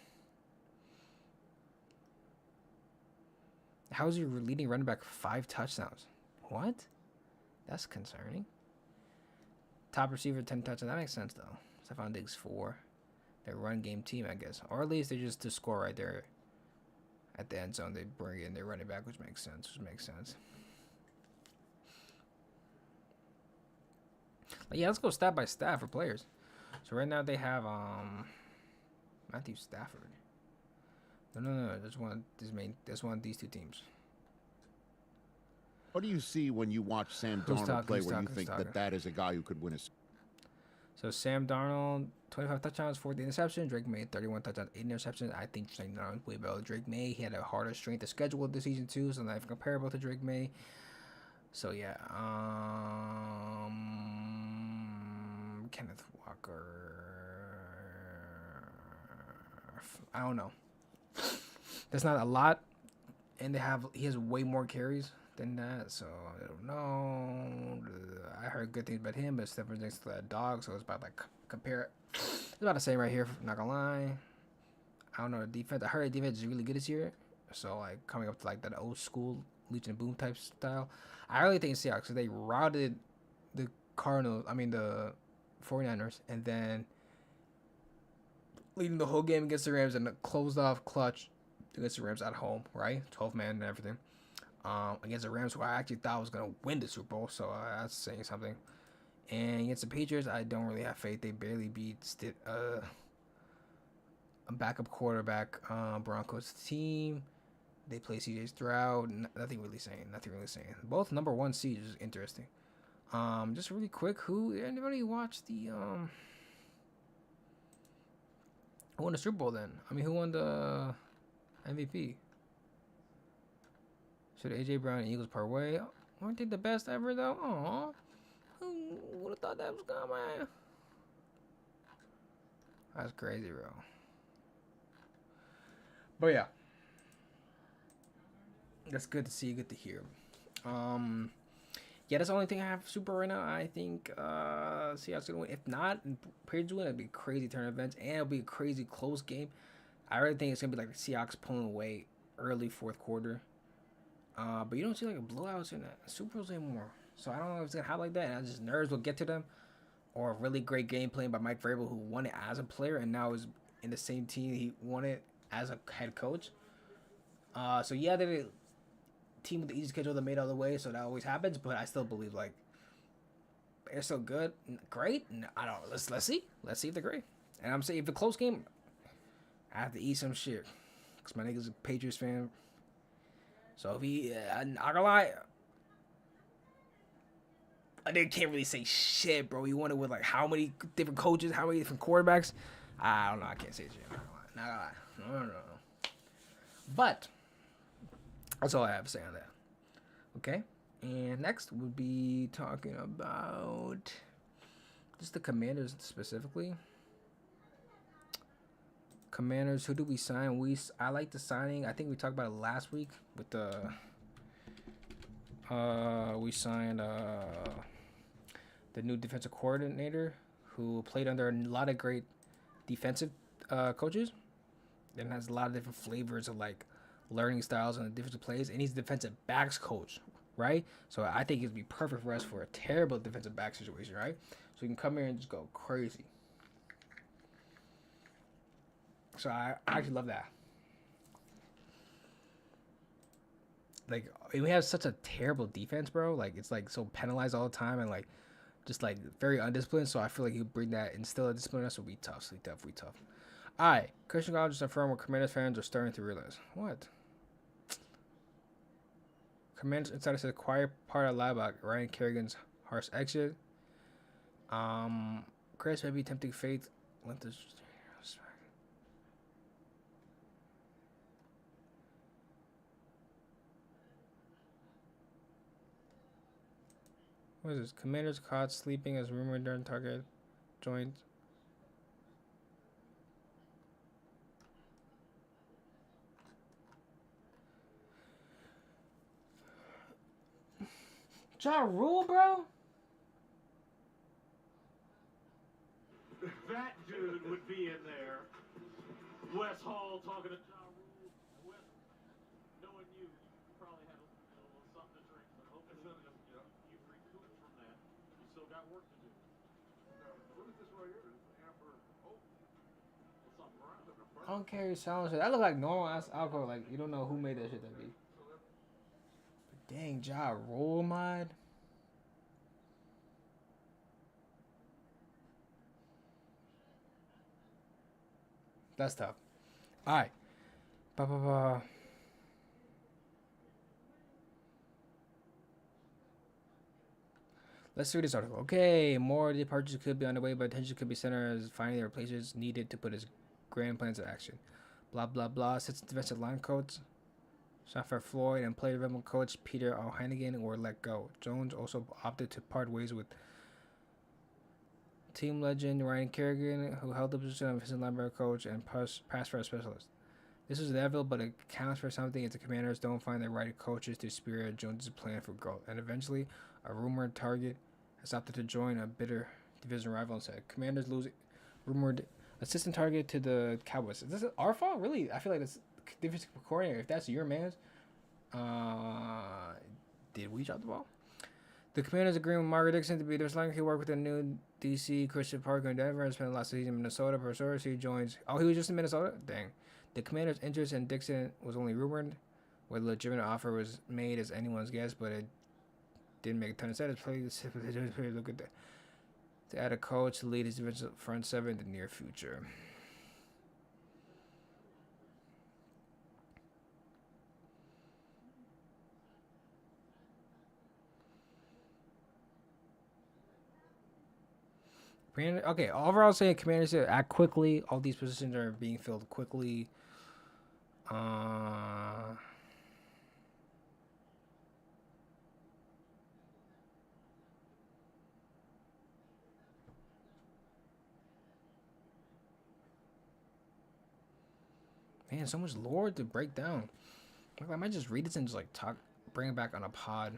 How is your leading running back 5 touchdowns? What? That's concerning. Top receiver 10 touchdowns. That makes sense though. Stephon Diggs 4. Their run game team, I guess, or at least they just to score right there. At the end zone, they bring in their running back, which makes sense. Yeah, let's go stat by stat for players. So right now they have Matthew Stafford. No. There's one of these two teams. What do you see when you watch Sam Darnold play where you think that is a guy who could win a... So Sam Darnold, 25 touchdowns, 40 interceptions. Drake May, 31 touchdowns, 8 interceptions. I think Sam Darnold way better than Drake May. He had a harder strength of schedule this season too, so not comparable to Drake May. So yeah, Kenneth Walker. I don't know. There's not a lot, and he has way more carries than that, so I don't know. I heard good things about him, but Stephens next to that dog, so it's about like compare it. It's about the same right here. Not gonna lie. I don't know the defense. I heard the defense is really good this year, so like coming up to like that old school Legion Boom type style. I really think Seahawks, because they routed the the 49ers, and then leading the whole game against the Rams and a closed off clutch against the Rams at home, right? 12 man and everything. Against the Rams, who I actually thought was going to win the Super Bowl, so that's saying something. And against the Patriots, I don't really have faith. They barely beat a backup quarterback Broncos team. They play CJ Stroud. Nothing really saying. Both number 1 seeds is interesting. Just really quick, anybody watch the who won the Super Bowl then? I mean, who won the MVP? Should AJ Brown and Eagles part way? Aren't they the best ever though? Aww. Who would have thought that was coming? That's crazy, bro. But yeah. That's good to see, good to hear. Yeah, that's the only thing I have super right now. I think Seattle's gonna win. If not, Patriots win, it'd be a crazy turn of events, and it'll be a crazy close game. I really think it's gonna be like the Seahawks pulling away early fourth quarter. But you don't see like a blowouts in that Super Bowls anymore. So I don't know if it's gonna happen like that. And just nerves will get to them, or a really great game playing by Mike Vrabel, who won it as a player and now is in the same team he won it as a head coach. So yeah, they're team with the easy schedule that made all the way, so that always happens. But I still believe like they're so good, great. I don't. Let's see if they're great. And I'm saying if it's a close game, I have to eat some shit because my nigga's a Patriots fan. So if he, I'm not gonna lie, I can't really say shit, bro. He won it with like how many different coaches, how many different quarterbacks. I don't know. I can't say shit. Not gonna lie. No. But that's all I have to say on that. Okay, and next we'll be talking about just the Commanders specifically. Commanders, who do we sign? I like the signing. I think we talked about it last week with the we signed the new defensive coordinator who played under a lot of great defensive coaches and has a lot of different flavors of like learning styles and defensive plays, and he's a defensive backs coach, right? So I think it'd be perfect for us for a terrible defensive back situation, right? So we can come here and just go crazy. So I actually love that. Like we have such a terrible defense, bro. Like it's like so penalized all the time and like just like very undisciplined. So I feel like you bring that instill a discipline us will be tough. All right, Christian College just affirmed what Commanders fans are starting to realize. What? Commanders Insider says quiet part of lie about Ryan Kerrigan's harsh exit. Chris may be tempting fate. What is this? Commanders caught sleeping as rumored during target joint. Ja Rule, bro? That dude would be in there. Wes Hall talking to Ja Rule. Wes, knowing you probably had a little something to drink. So hopefully you've recouped from that. You still got work to do. What is this right here? Amber Oak. What's up, Brian? I don't carry silence. That look like normal ass alcohol. Like you don't know who made that shit that be. Dang, Ja Rule mod. That's tough. All right. Ba, ba, ba. Let's read this article. Okay, more departures could be on the way, but attention could be centered as finding the replacements needed to put his grand plans into action. Blah, blah, blah. Assistant defensive line coach Shaffer Floyd and player development coach Peter O'Hannigan were let go. Jones also opted to part ways with team legend Ryan Kerrigan, who held the position of assistant linebacker coach and pass rush specialist. This was inevitable, but it counts for something if the Commanders don't find the right coaches to spearhead Jones' plan for growth. And eventually, a rumored target has opted to join a bitter division rival and said, Commanders lose rumored assistant target to the Cowboys. Is this our fault? Really? I feel like this defensive coordinator, if that's your man's, did we drop the ball? The Commanders agree with Margaret Dixon to be their slanging. He worked with the new DC Christian Parker in Denver and spent last season in Minnesota. For he joins. Oh, he was just in Minnesota? Dang. The Commanders' interest in Dixon was only rumored. Whether a legitimate offer was made is anyone's guess, but it didn't make a ton of sense. Look at that. To add a coach to lead his defensive front seven in the near future. Okay, overall saying Commanders act quickly. All these positions are being filled quickly. Man, so much lore to break down. I might just read this and just like bring it back on a pod.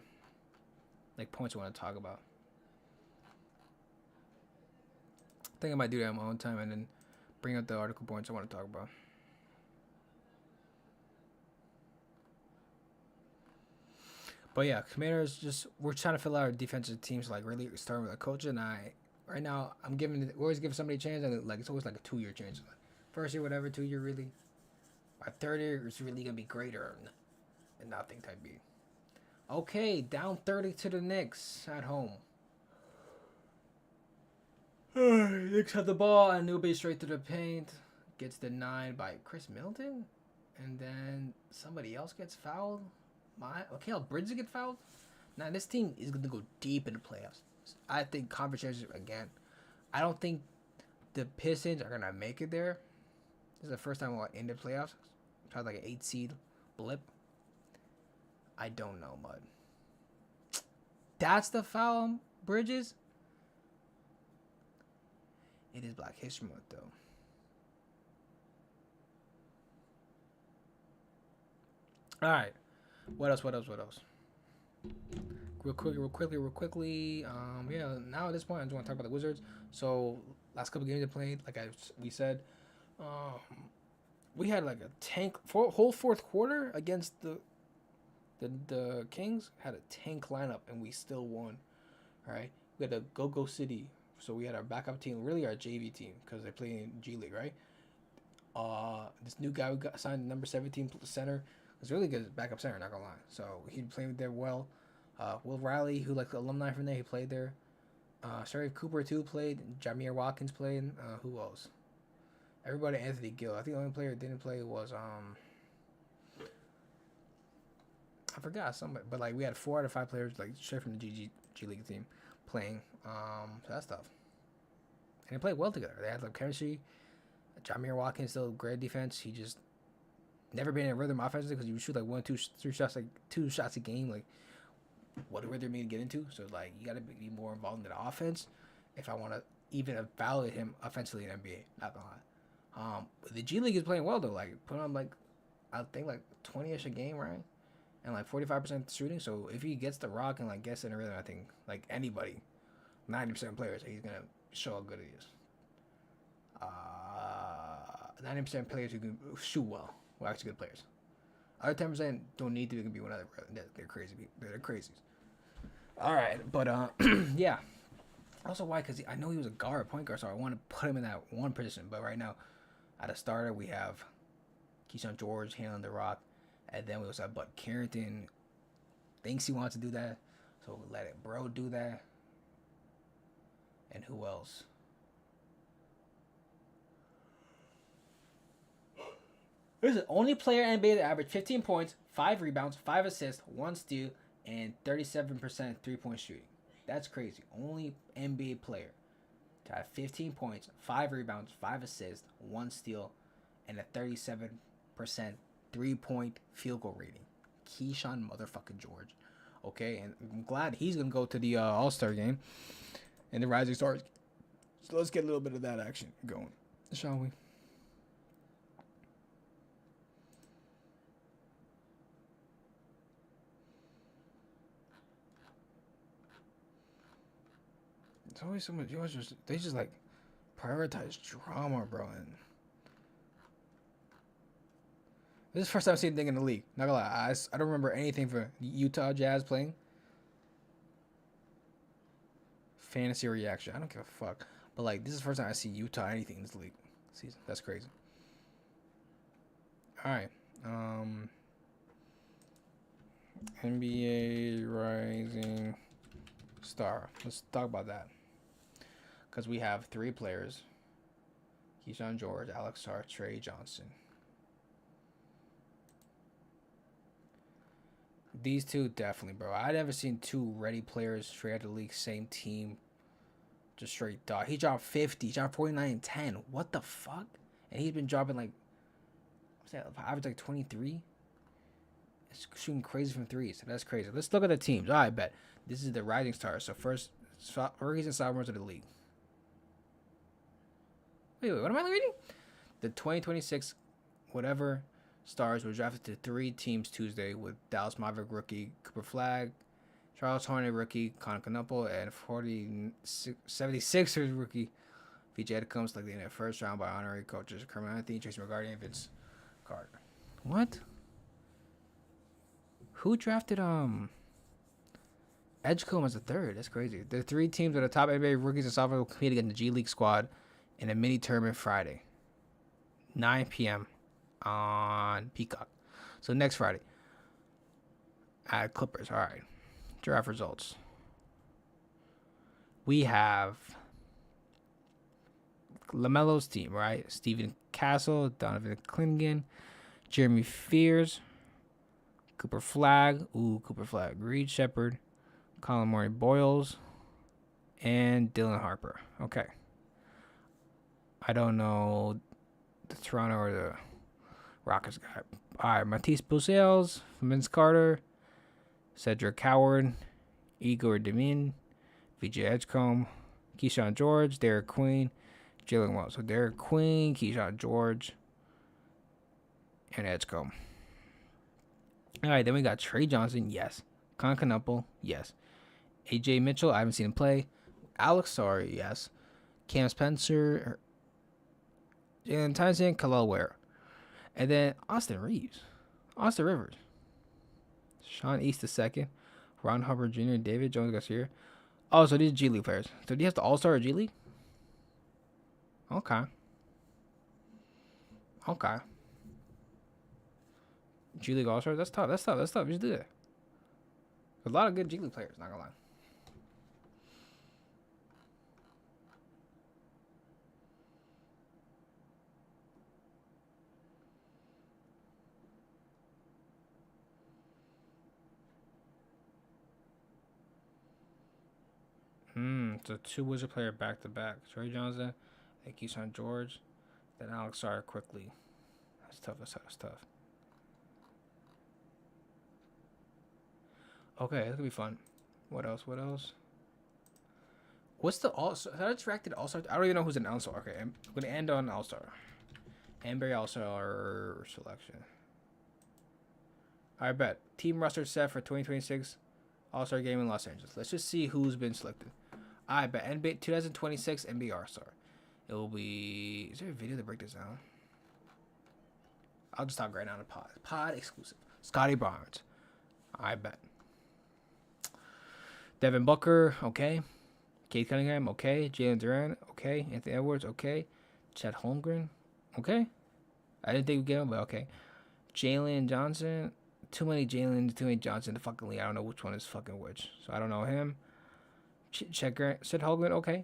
Like points I want to talk about. I think I might do that on my own time and then bring up the article points I want to talk about. But yeah, Commanders we're trying to fill out our defensive teams, like really starting with a coach. And right now, we always give somebody a chance. And like, it's always like a 2-year chance. Like, first year, whatever, 2 year really. Our third year is really going to be greater and nothing type B. Okay, down 30 to the Knicks at home. Knicks have the ball and Newby straight to the paint. Gets denied by Chris Middleton. And then somebody else gets fouled. Caleb Bridges get fouled. Now this team is going to go deep in the playoffs. I think conversations again. I don't think the Pistons are going to make it there. This is the first time we're in the playoffs. Tried like an 8 seed blip. I don't know, Mud. That's the foul, Bridges. It is Black History Month, though. All right. What else? Real quickly. Yeah, now at this point, I just want to talk about the Wizards. So, last couple games they played, like we said, we had like a tank whole fourth quarter against the Kings. Had a tank lineup, and we still won. All right. We had a Go City. So we had our backup team, really our JV team, because they play in G League, right? This new guy who got signed, number 17 center, was really good backup center, not gonna lie. So he played there well. Will Riley, who like the alumni from there, he played there. Sharif Cooper too played. Jameer Watkins played. Who else? Everybody. Anthony Gill. I think the only player that didn't play was I forgot somebody, but like we had 4 out of 5 players like straight from the G League team playing. So that's tough. And they played well together. They had like chemistry. Jameer Watkins still great defense. He just never been in a rhythm offensively because he would shoot like 1, 2, 3 shots, like 2 shots a game. Like what rhythm me to get into? So like you got to be more involved in the offense if I want to even evaluate him offensively in NBA. Not gonna lie. The G League is playing well though. Like put on like I think like 20ish a game, right? And like 45% shooting. So if he gets the rock and like gets in a rhythm, I think like anybody, 90% players, he's gonna show how good he is. 90% players who can shoot well are actually good players. Other 10% don't need to be one other. They're crazy. They're crazies. All right, but yeah. Also, why? Because I know he was a point guard, so I want to put him in that one position. But right now, at a starter, we have Keyshawn George handling the rock, and then we also have Bud Carrington. Thinks he wants to do that, so we let it bro do that. And who else? This is the only player in NBA that averaged 15 points, 5 rebounds, 5 assists, 1 steal, and 37% three-point shooting. That's crazy. Only NBA player to have 15 points, 5 rebounds, 5 assists, 1 steal, and a 37% three-point field goal rating. Keyshawn motherfucking George. Okay, and I'm glad he's going to go to the All-Star game and the Rising Stars. So let's get a little bit of that action going, shall we? It's always so much. They just like prioritize drama, bro. And this is the first time I've seen a thing in the league. Not gonna lie, I don't remember anything for Utah Jazz playing. Fantasy reaction. I don't give a fuck. But like, this is the first time I see Utah anything in this league season. That's crazy. All right. NBA Rising Star. Let's talk about that. Because we have 3 players. Keyshawn George, Alex Sarr, Trey Johnson. These two definitely, bro. I never seen 2 ready players straight out of the league, same team. Just straight dog. He dropped 50. He dropped 49 and 10. What the fuck? And he's been dropping like, what's that? Average like 23. It's shooting crazy from threes. So that's crazy. Let's look at the teams. All right, bet. This is the Rising Stars. So first, rookies and sophomores of the league. Wait, what am I reading? The 2026 whatever Stars were drafted to 3 teams Tuesday with Dallas Maverick rookie Cooper Flagg, Charles Hornet rookie Connor Knuppel, and 76ers rookie VJ Edcombe selected in the first round by honorary coaches Kermit Anthony, Tracy McGrady, and Vince Carter. What? Who drafted Edgecombe as a 3rd? That's crazy. The 3 teams are the top NBA rookies and sophomores will compete against the G League squad in a mini tournament Friday, 9 p.m. on Peacock. So next Friday at Clippers. All right. Draft results. We have LaMelo's team, right? Stephen Castle, Donovan Clingan, Jeremy Fears, Cooper Flagg, Reed Shepard, Colin Murray Boyles, and Dylan Harper. Okay. I don't know the Toronto or the Rockets guy. All right, Matisse Bussels, Vince Carter, Cedric Howard, Igor Demin, VJ Edgecombe, Keyshawn George, Derek Queen, Jalen Wells. So Derek Queen, Keyshawn George, and Edgecombe. All right, then we got Trey Johnson, yes. Con Knuppel, yes. AJ Mitchell, I haven't seen him play. Alex Sarr, yes. Cam Spencer, Jalen Tyson, Khalil Ware. And then Austin Rivers. Sean East II, Ron Hubbard Jr., David Jones Garcia. Oh, so these are G League players. So do you have to All-Star or G League? Okay. G League All-Stars? That's tough. You should do that. A lot of good G League players, not gonna lie. So 2 Wizard player back to back. Trey Johnson, then Keyshawn George, then Alex Sarr quickly. That's tough. Okay, that's gonna be fun. What else? What's the All-Star? Have I drafted All-Star? I don't even know who's an All-Star. Okay, I'm gonna end on All-Star. NBA All-Star selection. I bet. Team roster set for 2026 All-Star game in Los Angeles. Let's just see who's been selected. I bet NBA 2026 NBA All-Star. It will be. Is there a video to break this down? I'll just talk right now on the pod. Pod exclusive. Scotty Barnes. I bet. Devin Booker. Okay. Cade Cunningham. Okay. Jalen Duran. Okay. Anthony Edwards. Okay. Chet Holmgren. Okay. I didn't think we'd get him, but okay. Jalen Johnson. Too many Jalen, too many Johnson to fucking league. I don't know which one is fucking which. So I don't know him. Chet Holmgren. Okay.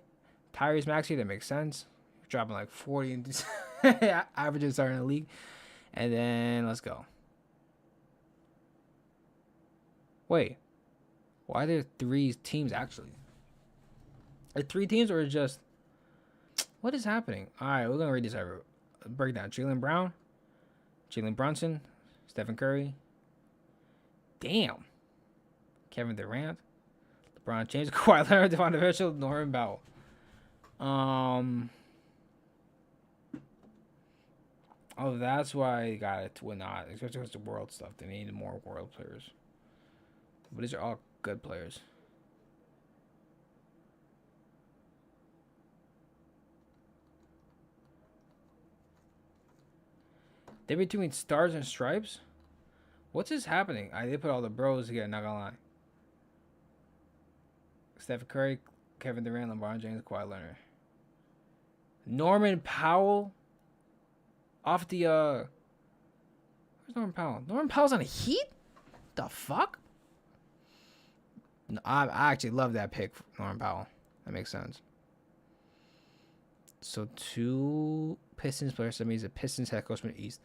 Tyrese Maxey. That makes sense. Dropping like 40 and averages are in the league. And then let's go. Wait. Why are there 3 teams actually? Are 3 teams or just... What is happening? Alright, we're going to read this over. Breakdown. Jaylen Brown. Jalen Brunson. Stephen Curry. Damn. Kevin Durant. LeBron James. Kawhi Leonard. Devon Mitchell. Norman Powell. Oh, that's why I got it. Well, not. Especially with the world stuff. They needed more world players. But these are all good players. They're between stars and stripes? What's this happening? They put all the bros together, not gonna lie. Stephen Curry, Kevin Durant, LeBron James, Kawhi Leonard. Norman Powell? Off the, Where's Norman Powell? Norman Powell's on the Heat? The fuck? No, I actually love that pick, Norman Powell. That makes sense. So 2 Pistons players. That means the Pistons head coach from the East.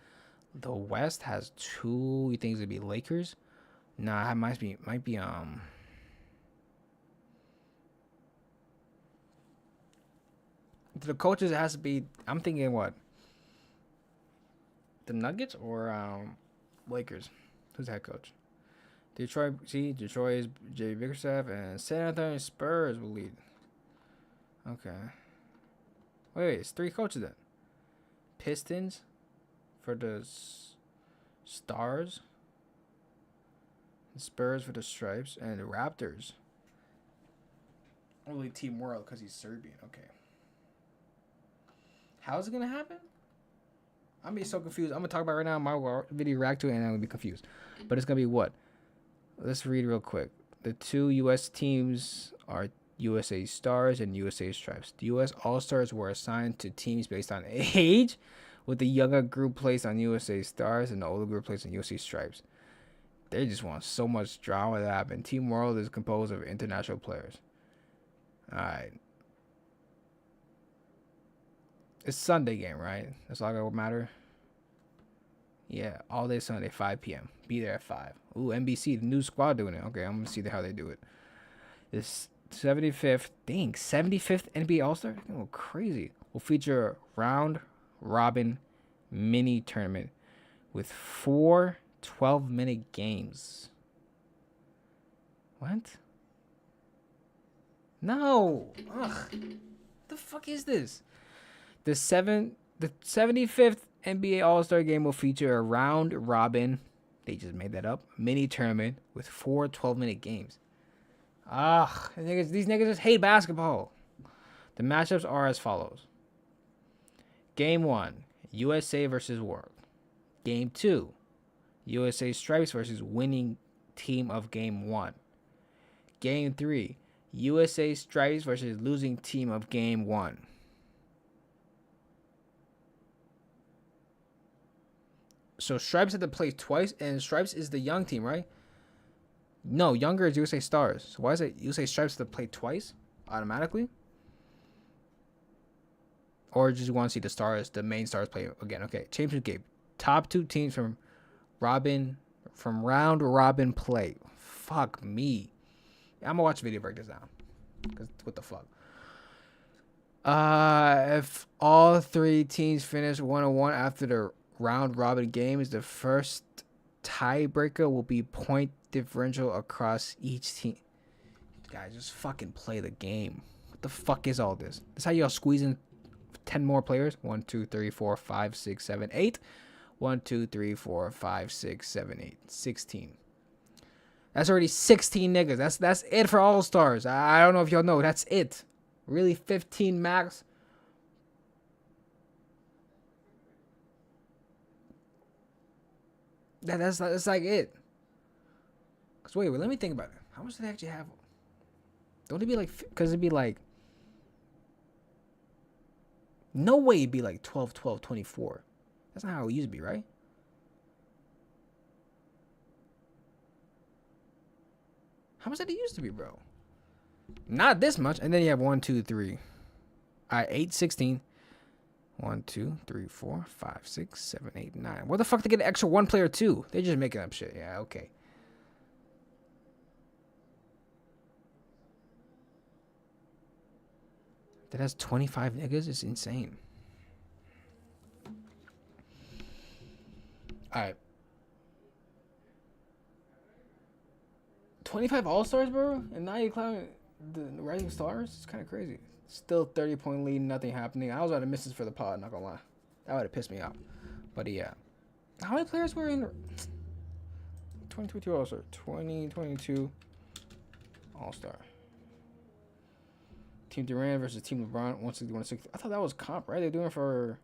The West has 2. You think it'd be Lakers? Nah, it might be the coaches, it has to be. I'm thinking what? The Nuggets or Lakers? Who's the head coach? Detroit. See, Detroit is Jay Bickerstaff, and San Antonio Spurs will lead. Okay. Wait, it's 3 coaches then. Pistons for the Stars. Spurs for the Stripes, and the Raptors. Only Team World because he's Serbian. Okay. How's it gonna happen? I'm gonna be so confused. I'm gonna talk about it right now. My video react to it, and I'm gonna be confused. But it's gonna be what? Let's read real quick. The 2 U.S. teams are USA Stars and USA Stripes. The U.S. All-Stars were assigned to teams based on age, with the younger group placed on USA Stars and the older group placed on USA Stripes. They just want so much drama to happen. Team World is composed of international players. Alright. It's Sunday game, right? That's all that will matter. Yeah, all day Sunday, 5 p.m. Be there at 5. Ooh, NBC, the new squad doing it. Okay, I'm going to see how they do it. This 75th NBA All-Star? Oh, crazy. Will feature a round-robin mini tournament with 4 12-minute games. What? No. Ugh. The fuck is this? The 75th NBA All-Star Game will feature a round-robin, they just made that up, mini tournament with 4 12-minute games. These niggas just hate basketball. The matchups are as follows. Game 1, USA versus World. Game 2, USA Stripes versus winning team of Game 1. Game 3, USA Stripes versus losing team of Game 1. So Stripes had to play twice, and Stripes is the young team, right? No, younger is USA Stars. So why is it USA Stripes have to play twice automatically? Or just want to see the stars, the main stars play again? Okay, championship game. Top 2 teams from round robin play. Fuck me. I'm gonna watch the video, break this down. Cause what the fuck? If all 3 teams finish 1-1 after the round robin games, the first tiebreaker will be point differential across each team. Guys, just fucking play the game. What the fuck is all this? This how y'all squeeze in 10 more players? 1, 2, 3, 4, 5, 6, 7, 8. 1, 2, 3, 4, 5, 6, 7, 8. 16. That's already 16 niggas. That's it for All Stars. I don't know if y'all know. That's it. Really, 15 max. That's like it. Cause wait, let me think about it. How much do they actually have? Don't it be like? Cause it'd be like. No way it'd be like 12, 12, 24. That's not how it used to be, right? How much did it used to be, bro? Not this much. And then you have 1, 2, 3. All right, 8, 16. 1, 2, 3, 4, 5, 6, 7, 8, 9. What the fuck they get an extra 1 player too? They just making up shit. Yeah, okay. That has 25 niggas? It's insane. Alright. 25 All-Stars, bro? And now you're climbing the Rising Stars? It's kind of crazy. Still 30-point lead, nothing happening. I was about to miss this for the pod, not gonna lie. That would have pissed me off. But yeah. How many players were in 2022 All-Star? 2022 All-Star. Team Durant versus Team LeBron, 160, 160. I thought that was comp, right? They're doing it for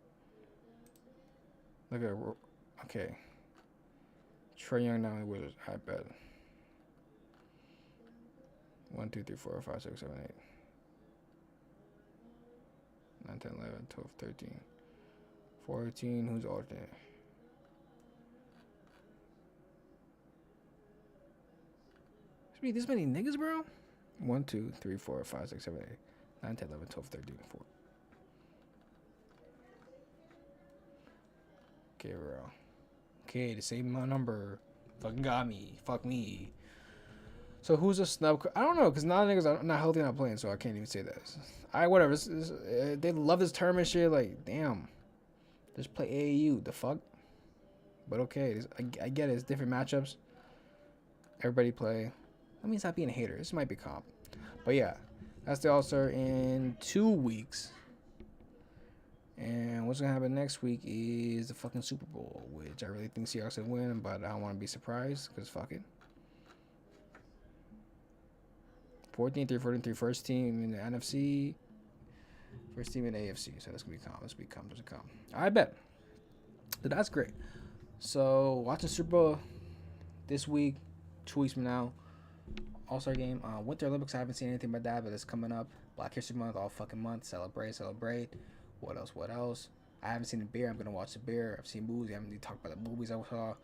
like a... Okay. Trae Young now in the Wizards. I bet. 1, 2, 3, 4, 5, 6, 7, 8. 9, 10, 11, 12, 13. 14. Who's alternate? Should be this many niggas, bro? 1, 2, 3, 4, 5, 6, 7, 8. 9, 10, 11, 12, 13, 4. Okay, bro. Okay, to save my number. Fucking got me. Fuck me. So who's a snub? I don't know, because now niggas are not healthy, not playing, so I can't even say that. Alright, whatever. They love this tournament shit. Like, damn. Just play AAU. The fuck? But okay. I get it. It's different matchups. Everybody play. Let me stop being a hater. This might be comp. But yeah. That's the All-Star in 2 weeks. And what's going to happen next week is the fucking Super Bowl, which I really think Seahawks will win, but I don't want to be surprised because fuck it. 14-3, 14-3, first team in the NFC, first team in the AFC. So that's going to be calm. Let's be calm. There's a calm. I bet. So that's great. So watching Super Bowl this week, 2 weeks from now. All-Star game. Winter Olympics, I haven't seen anything about that, but it's coming up. Black History Month, all fucking month. Celebrate. What else? I haven't seen The Bear. I'm going to watch The Bear. I've seen movies. I haven't even talked about the movies I saw.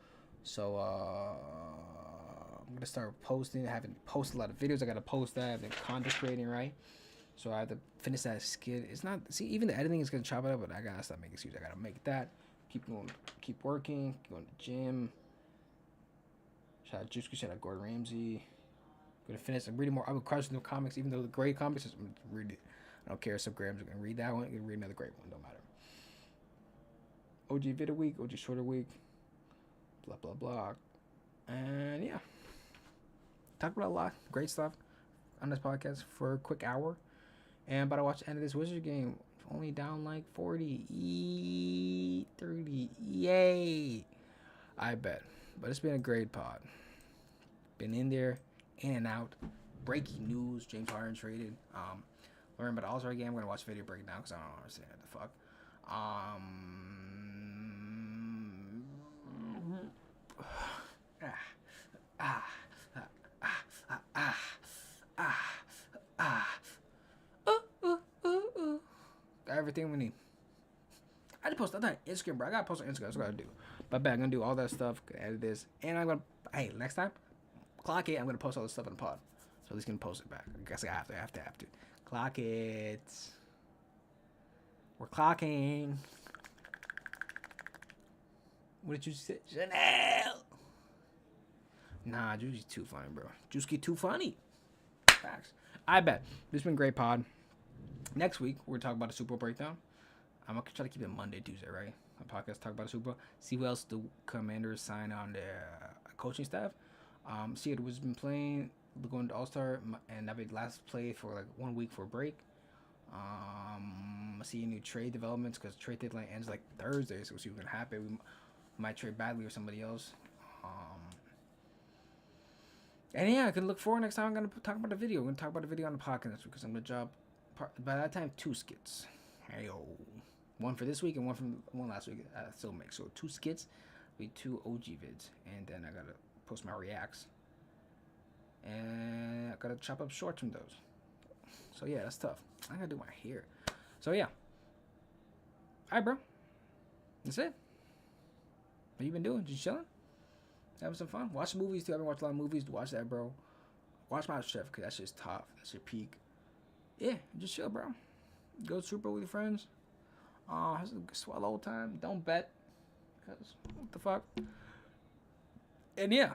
So, I'm going to start posting. I haven't posted a lot of videos. I got to post that. I've been content creating, right? So, I have to finish that skit. It's not... See, even the editing is going to chop it up, but I got to stop making excuses. I got to make that. Keep working. Keep going to the gym. Shout out Juicy. Shout out Gordon Ramsay. Gonna finish. I'm reading more. I'm crushing the comics, even though the great comics. I'm read it. I don't care. Some grams are gonna read that one. Gonna read another great one. Don't matter. OG Video Week. OG Shorter Week. Blah blah blah. And yeah, talk about a lot. Great stuff on this podcast for a quick hour. And about to watch the end of this Wizards game. Only down like 40. 30. Yay! I bet. But it's been a great pod. Been in there. In and out. Breaking news. James Harden traded. Learn about the All-Star game. I'm going to watch a video breakdown because I don't understand what the fuck. Got everything we need. I just posted that on Instagram, bro. I got to post on Instagram. That's what I got to do. But I'm going to do all that stuff. Gonna edit this. And I'm going to... Hey, next time... Clock it. I'm going to post all this stuff in the pod. So at least going to post it back. I guess I have to. Clock it. We're clocking. What did you say? Chanel. Nah, Juicy's too funny, bro. Juicy too funny. Facts. I bet. This has been a great pod. Next week, we're talking about a Super Bowl breakdown. I'm going to try to keep it Monday, Tuesday, right? My podcast talk about the Super Bowl. See who else the Commanders sign on their coaching staff. See it was been playing, going to All-Star, and that'll be the last play for like 1 week for a break. See new trade developments because trade deadline ends like Thursday, so we'll see what's gonna happen. We might trade Bagley or somebody else. And yeah, I can look forward next time. I'm gonna talk about the video. We're gonna talk about the video on the podcast because I'm gonna drop by that time 2 skits. Hey yo, 1 for this week and 1 last week. I still make so 2 skits, be 2 OG vids, and then I gotta post my reacts, and I gotta chop up shorts from those. So yeah, that's tough. I gotta do my hair. So yeah. Alright, bro. That's it. What you been doing? Just chilling? Having some fun? Watch movies too. I haven't watched a lot of movies. Watch that, bro. Watch my chef because that shit's tough. That's your peak. Yeah, just chill, bro. Go to Super Bowl with your friends. It's a swallow time. Don't bet. Cause what the fuck? And yeah.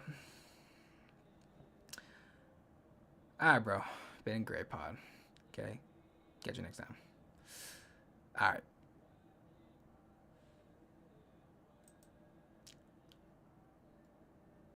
Alright, bro. Been a great pod. Okay. Catch you next time. Alright.